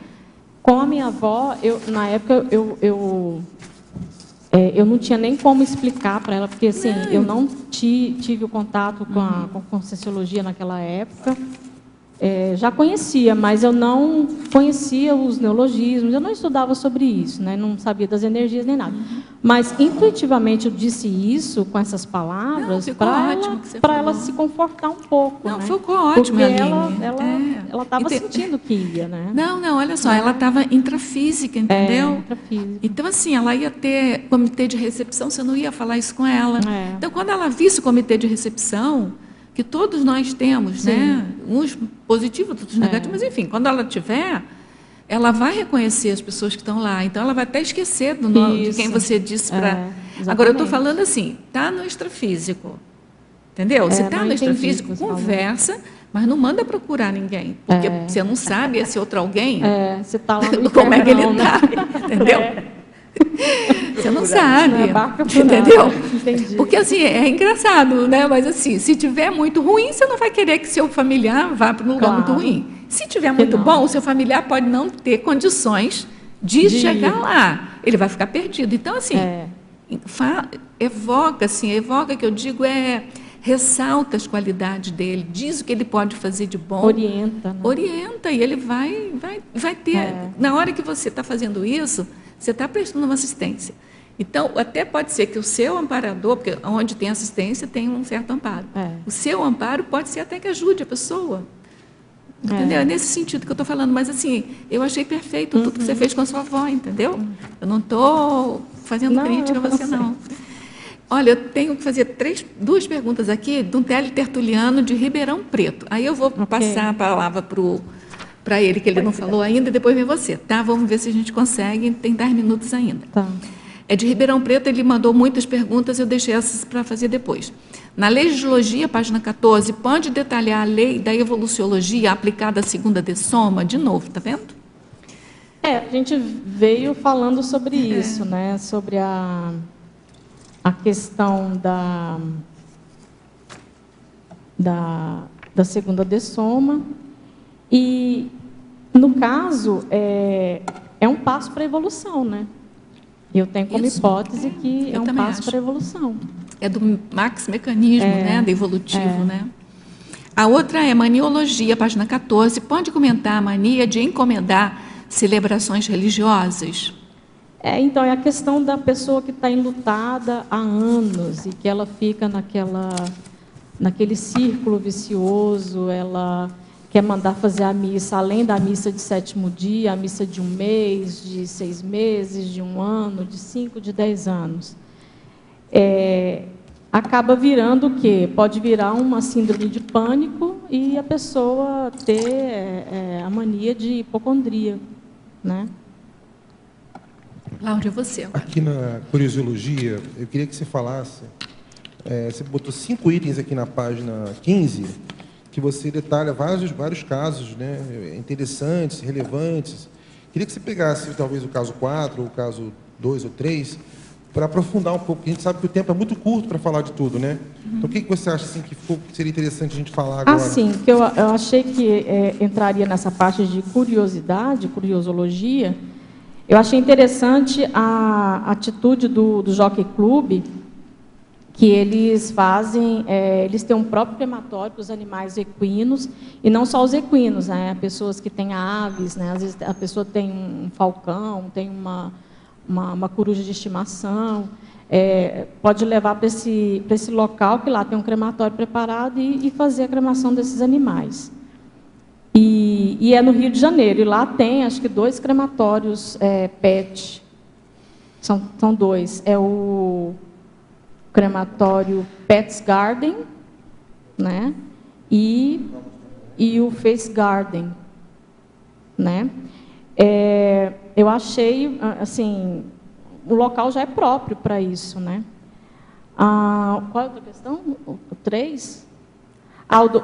Com a minha avó, na época, eu não tinha nem como explicar para ela, porque assim, eu não tive o contato com a Conscienciologia naquela época. Já conhecia, mas eu não conhecia os neologismos, eu não estudava sobre isso, né? Não sabia das energias nem nada. Mas, intuitivamente, eu disse isso com essas palavras para ela se confortar um pouco. Não, né? ficou ótimo, porque Aline. ela estava sentindo que ia, né? Não, olha só, ela estava intrafísica, entendeu? Intrafísica. Então, assim, ela ia ter comitê de recepção, você não ia falar isso com ela. Então, quando ela visse o comitê de recepção, que todos nós temos, né? Uns positivos, outros negativos, mas enfim, quando ela tiver, ela vai reconhecer as pessoas que estão lá. Então, ela vai até esquecer de quem você disse para. Agora, eu estou falando assim, está no extrafísico, entendeu? Se está no extrafísico, conversa, mas não manda procurar ninguém, porque você não sabe esse outro alguém, você tá lá no como é que ele está, entendeu? Você não sabe, entendeu? Porque assim, é engraçado, né? Mas assim, se tiver muito ruim, você não vai querer que seu familiar vá para um lugar muito ruim. Se tiver muito bom, o seu familiar pode não ter condições de chegar lá. Ele vai ficar perdido. Então, assim, evoca, que eu digo, ressalta as qualidades dele, diz o que ele pode fazer de bom. Orienta. Né? Orienta, e ele vai ter. Na hora que você está fazendo isso, você está prestando uma assistência. Então, até pode ser que o seu amparador, porque onde tem assistência tem um certo amparo. O seu amparo pode ser até que ajude a pessoa. Entendeu? É nesse sentido que eu estou falando. Mas, assim, eu achei perfeito tudo que você fez com a sua avó, entendeu? Eu não estou fazendo crítica a você, não. Olha, eu tenho que fazer duas perguntas aqui de um teletertuliano de Ribeirão Preto. Aí eu vou passar a palavra para ele, que ele não falou ainda, e depois vem você, tá? Vamos ver se a gente consegue, tem 10 minutos ainda. Tá. É de Ribeirão Preto, ele mandou muitas perguntas, eu deixei essas para fazer depois. Na Lei de Geologia, página 14, pode detalhar a lei da evoluciologia aplicada à segunda dessoma? De novo, tá vendo? A gente veio falando sobre isso, né? Sobre a questão da segunda dessoma. E, no caso, é um passo para a evolução, né? Eu tenho como hipótese que é um passo para a evolução. É do Max Mecanismo, né? Do evolutivo, né? A outra é maniologia, página 14. Pode comentar a mania de encomendar celebrações religiosas? Então, é a questão da pessoa que está enlutada há anos e que ela fica naquele círculo vicioso, ela quer mandar fazer a missa, além da missa de 7º dia, a missa de 1 mês, de 6 meses, de 1 ano, de 5, de 10 anos. Acaba virando o quê? Pode virar uma síndrome de pânico e a pessoa ter a mania de hipocondria, né? Cláudia, você. Aqui na Curiosiologia, eu queria que você falasse, você botou 5 itens aqui na página 15, que você detalha vários casos, né, interessantes, relevantes. Queria que você pegasse, talvez, o caso 4, ou o caso 2 ou 3, para aprofundar um pouco. A gente sabe que o tempo é muito curto para falar de tudo, né? Então, o que você acha assim, que seria interessante a gente falar agora? Sim, que eu achei que entraria nessa parte de curiosidade, curiosologia. Eu achei interessante a atitude do Jockey Club, que eles fazem, eles têm um próprio crematório para os animais equinos, e não só os equinos, né? Pessoas que têm aves, né? Às vezes a pessoa tem um falcão, tem uma coruja de estimação, pode levar para esse local, que lá tem um crematório preparado, e fazer a cremação desses animais. E é no Rio de Janeiro, e lá tem, acho que 2 crematórios PET, são 2, é o crematório Pets Garden, né? E o Face Garden, né? Eu achei, assim, o local já é próprio para isso, né? Qual é a outra questão? O 3?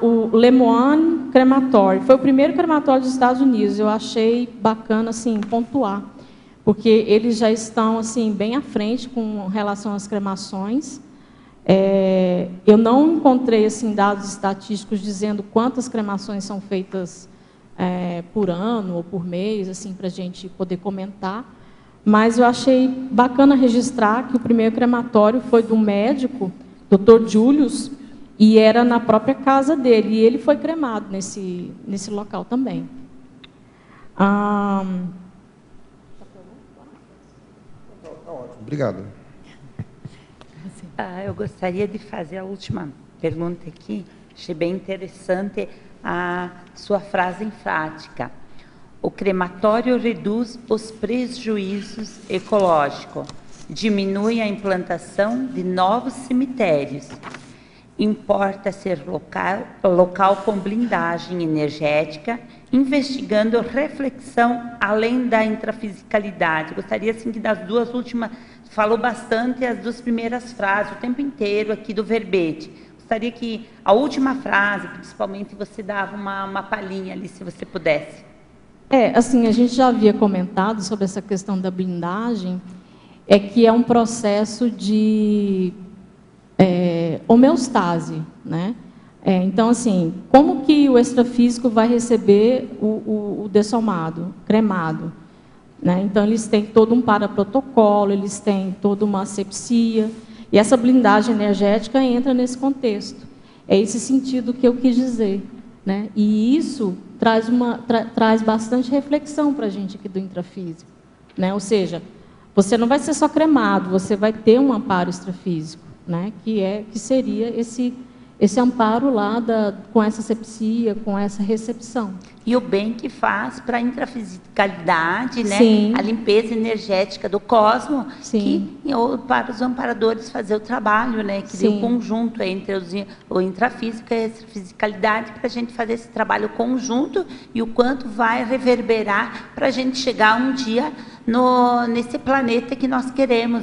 O Lemoine Crematório. Foi o primeiro crematório dos Estados Unidos. Eu achei bacana, assim, pontuar, porque eles já estão, assim, bem à frente com relação às cremações. Eu não encontrei assim, dados estatísticos dizendo quantas cremações são feitas por ano ou por mês, assim, para a gente poder comentar, mas eu achei bacana registrar que o primeiro crematório foi do médico, Dr. Julius, e era na própria casa dele, e ele foi cremado nesse local também. Obrigado. Eu gostaria de fazer a última pergunta aqui. Achei bem interessante a sua frase enfática. O crematório reduz os prejuízos ecológicos, diminui a implantação de novos cemitérios. Importa ser local com blindagem energética, investigando reflexão além da intrafisicalidade. Gostaria, assim, que das duas últimas, falou bastante as duas primeiras frases, o tempo inteiro aqui do verbete. Gostaria que a última frase, principalmente, você dava uma palhinha ali, se você pudesse. Assim, a gente já havia comentado sobre essa questão da blindagem, que é um processo de homeostase, né? Então, assim, como que o extrafísico vai receber o dessalmado, cremado? Né? Então, eles têm todo um paraprotocolo, eles têm toda uma asepsia, e essa blindagem energética entra nesse contexto. É esse sentido que eu quis dizer. Né? E isso traz bastante reflexão para a gente aqui do intrafísico. Né? Ou seja, você não vai ser só cremado, você vai ter um amparo extrafísico, né? Que seria esse amparo lá com essa asepsia, com essa recepção. E o bem que faz para a intrafisicalidade, né? Sim. A limpeza energética do cosmo, Sim. para os amparadores fazer o trabalho, né? Que o conjunto entre o intrafísico e a extrafisicalidade, para a gente fazer esse trabalho conjunto e o quanto vai reverberar para a gente chegar um dia nesse planeta que nós queremos.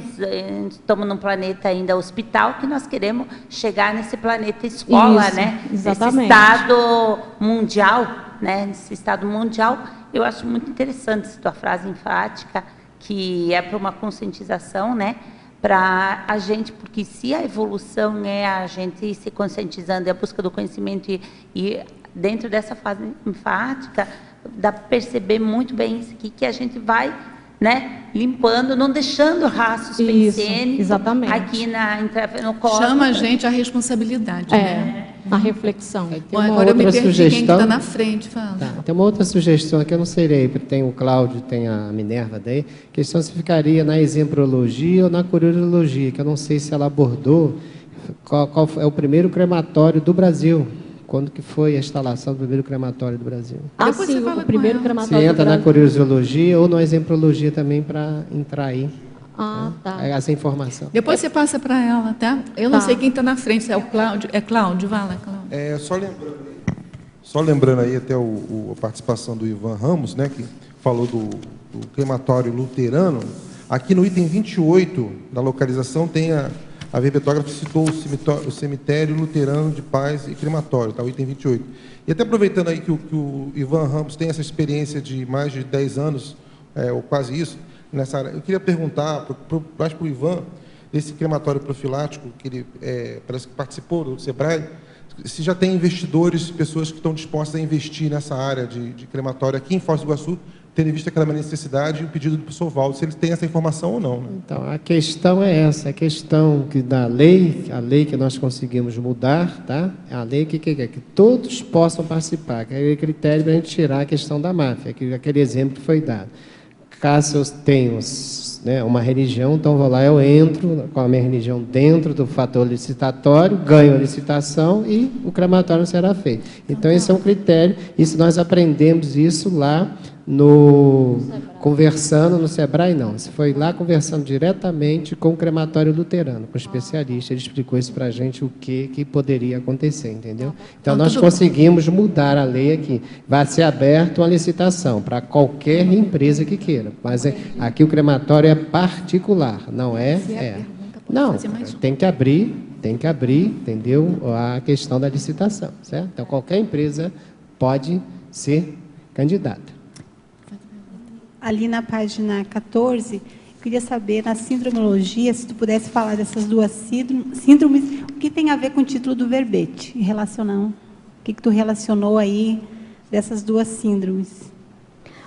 Estamos num planeta ainda hospital, que nós queremos chegar nesse planeta escola, isso, né? Exatamente. Esse estado mundial, né? Nesse estado mundial, eu acho muito interessante essa tua frase enfática, que é para uma conscientização, né? Para a gente, porque se a evolução é a gente se conscientizando, é a busca do conhecimento e dentro dessa fase enfática, dá para perceber muito bem isso aqui, que a gente vai, né, limpando, não deixando rastros pensênicos aqui no cosmos. Chama a gente a responsabilidade, né? A reflexão. Bom, agora eu me perdi quem está na frente, fala. Tem uma outra sugestão aqui, eu não sei, tem o Cláudio, tem a Minerva daí, questão se ficaria na exemprologia ou na curiologia, que eu não sei se ela abordou qual é o primeiro crematório do Brasil. Quando que foi a instalação do primeiro crematório do Brasil? Sim, o primeiro crematório Você entra do na Brasil. curiologia ou na exemprologia também para entrar aí. Tá. Essa informação. Depois você passa para ela, tá? Eu não sei quem está na frente, é o Cláudio. É Cláudio, vai lá, Cláudio. Só lembrando aí até a participação do Ivan Ramos, né, que falou do crematório luterano. Aqui no item 28 da localização tem a verbetógrafa citou o cemitério luterano de Paz e crematório, tá? O item 28. E até aproveitando aí que o Ivan Ramos tem essa experiência de mais de 10 anos, ou quase isso, nessa área, eu queria perguntar mais para o Ivan, esse crematório profilático, que ele parece que participou do SEBRAE, se já tem investidores, pessoas que estão dispostas a investir nessa área de crematório aqui em Foz do Iguaçu, tendo em vista aquela necessidade e o pedido do professor Valdo, se eles têm essa informação ou não. Né? Então, a questão é essa, a questão que da lei, a lei que nós conseguimos mudar, tá? A lei que todos possam participar, que é o critério para a gente tirar a questão da máfia, aquele exemplo que foi dado. Caso eu tenha uma religião, então vou lá, eu entro com a minha religião dentro do fator licitatório, ganho a licitação e o crematório será feito. Então, esse é um critério, isso nós aprendemos isso lá conversando no SEBRAE, não. Você foi lá conversando diretamente com o crematório luterano, com o especialista, ele explicou isso para a gente, o que poderia acontecer, entendeu? Então, nós conseguimos mudar a lei aqui. Vai ser aberta uma licitação para qualquer empresa que queira, mas aqui o crematório é particular, não Não, tem que abrir, entendeu? A questão da licitação, certo? Então, qualquer empresa pode ser candidata. Ali na página 14, queria saber, na síndromologia, se tu pudesse falar dessas duas síndromes, o que tem a ver com o título do verbete, relacionando, o que tu relacionou aí dessas duas síndromes?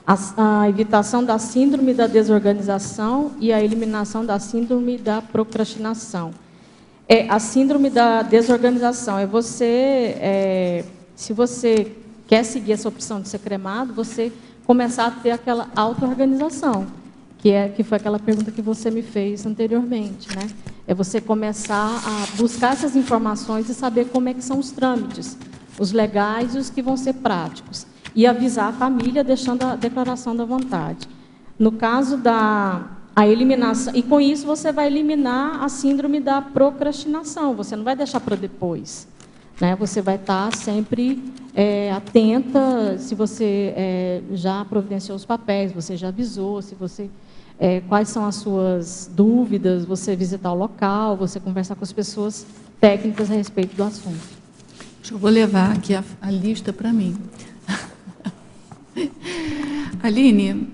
A evitação da síndrome da desorganização e a eliminação da síndrome da procrastinação. A síndrome da desorganização é você, se você quer seguir essa opção de ser cremado, você começar a ter aquela auto-organização, que foi aquela pergunta que você me fez anteriormente, né? É você começar a buscar essas informações e saber como é que são os trâmites, os legais e os que vão ser práticos. E avisar a família deixando a declaração da vontade. No caso da eliminação, e com isso você vai eliminar a síndrome da procrastinação, você não vai deixar para depois, né? Você vai estar sempre atenta, se você já providenciou os papéis, você já avisou, se você, quais são as suas dúvidas, você visitar o local, você conversar com as pessoas técnicas a respeito do assunto. Eu vou levar aqui a lista para mim. Aline,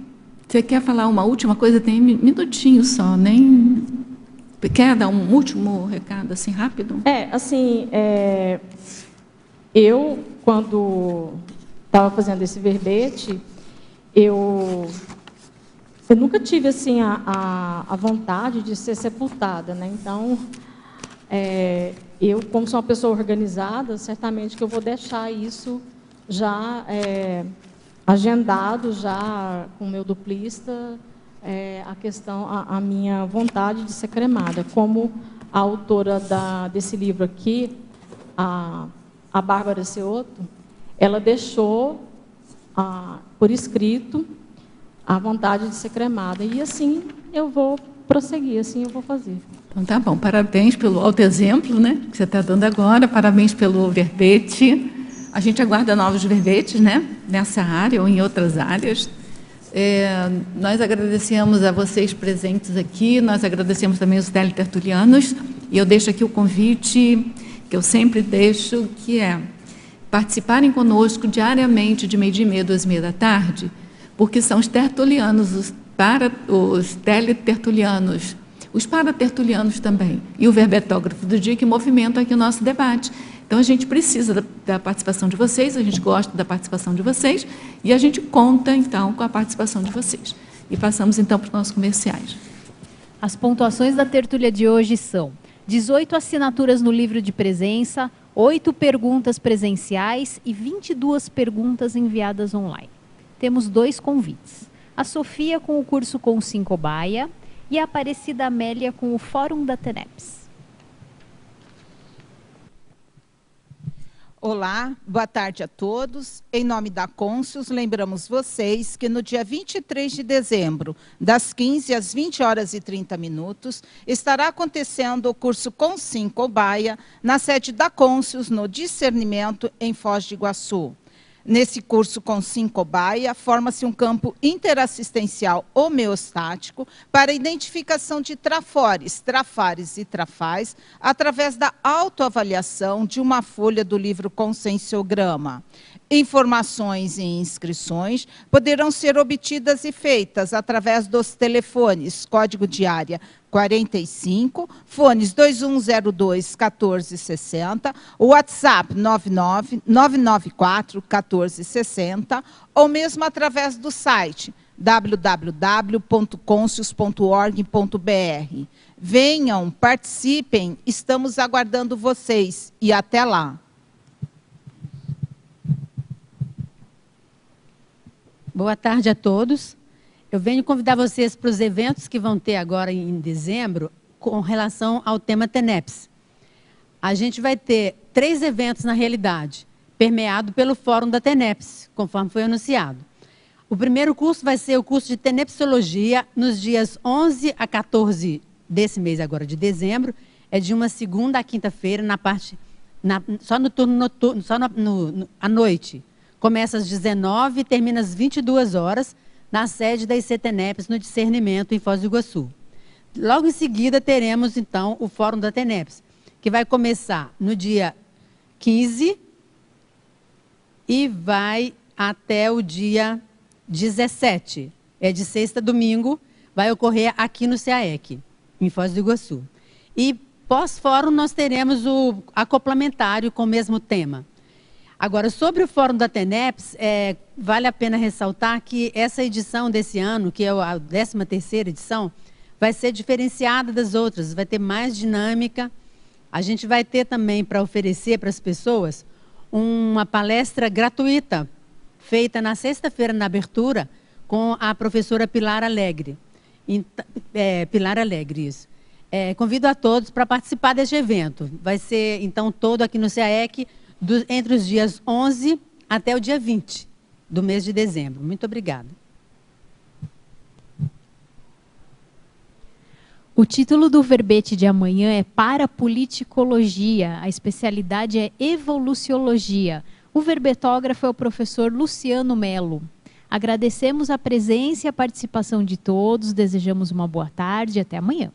você quer falar uma última coisa? Tem minutinho só, nem... Quer dar um último recado, assim, rápido? Eu, quando estava fazendo esse verbete, eu nunca tive, assim, a vontade de ser sepultada, né? Então, eu, como sou uma pessoa organizada, certamente que eu vou deixar isso já... agendado já com o meu duplista, a minha vontade de ser cremada. Como a autora desse livro aqui, a Bárbara Ceotto, ela deixou por escrito a vontade de ser cremada. E assim eu vou prosseguir, assim eu vou fazer. Então tá bom, parabéns pelo alto exemplo, né, que você está dando agora, parabéns pelo verbete. A gente aguarda novos verbetes, né, nessa área ou em outras áreas. Nós agradecemos a vocês presentes aqui, nós agradecemos também os teletertulianos, e eu deixo aqui o convite que eu sempre deixo, que é participarem conosco diariamente de 12h30 às 14h, porque são os tertulianos, os teletertulianos, os paratertulianos também, e o verbetógrafo do dia que movimentam aqui o nosso debate. Então, a gente precisa da participação de vocês, a gente gosta da participação de vocês, e a gente conta, então, com a participação de vocês. E passamos, então, para os nossos comerciais. As pontuações da tertúlia de hoje são 18 assinaturas no livro de presença, 8 perguntas presenciais e 22 perguntas enviadas online. Temos 2 convites. A Sofia com o curso com 5 Baia e a Aparecida Amélia com o Fórum da TENEPS. Olá, boa tarde a todos. Em nome da Côncius, lembramos vocês que no dia 23 de dezembro, das 15 às 20h30, estará acontecendo o curso com 5 Baia, na sede da Côncius, no Discernimento, em Foz do Iguaçu. Nesse curso com 5 Baia, forma-se um campo interassistencial homeostático para a identificação de trafores, trafares e trafais através da autoavaliação de uma folha do livro Conscienciograma. Informações e inscrições poderão ser obtidas e feitas através dos telefones, código de área 45, fones 2102-1460, WhatsApp 994-1460, ou mesmo através do site www.concius.org.br. Venham, participem, estamos aguardando vocês e até lá. Boa tarde a todos. Eu venho convidar vocês para os eventos que vão ter agora em dezembro com relação ao tema TENEPS. A gente vai ter 3 eventos na realidade, permeado pelo Fórum da TENEPS, conforme foi anunciado. O primeiro curso vai ser o curso de Tenepsologia, nos dias 11 a 14 desse mês agora de dezembro, é de uma segunda a quinta-feira, só no turno noturno, só à noite. Começa às 19h e termina às 22h, na sede da ICTENEPS, no Discernimento, em Foz do Iguaçu. Logo em seguida, teremos, então, o Fórum da TENEPS, que vai começar no dia 15 e vai até o dia 17. É de sexta a domingo, vai ocorrer aqui no CAEC, em Foz do Iguaçu. E pós-fórum nós teremos o acoplamentário com o mesmo tema. Agora, sobre o Fórum da TENEPS, vale a pena ressaltar que essa edição desse ano, que é a 13ª edição, vai ser diferenciada das outras, vai ter mais dinâmica. A gente vai ter também para oferecer para as pessoas uma palestra gratuita, feita na sexta-feira na abertura, com a professora Pilar Alegre. Pilar Alegre, isso. Convido a todos para participar deste evento. Vai ser, então, todo aqui no CAEC, entre os dias 11 até o dia 20 do mês de dezembro. Muito obrigada. O título do verbete de amanhã é Parapoliticologia. A especialidade é Evoluciologia. O verbetógrafo é o professor Luciano Melo. Agradecemos a presença e a participação de todos. Desejamos uma boa tarde e até amanhã.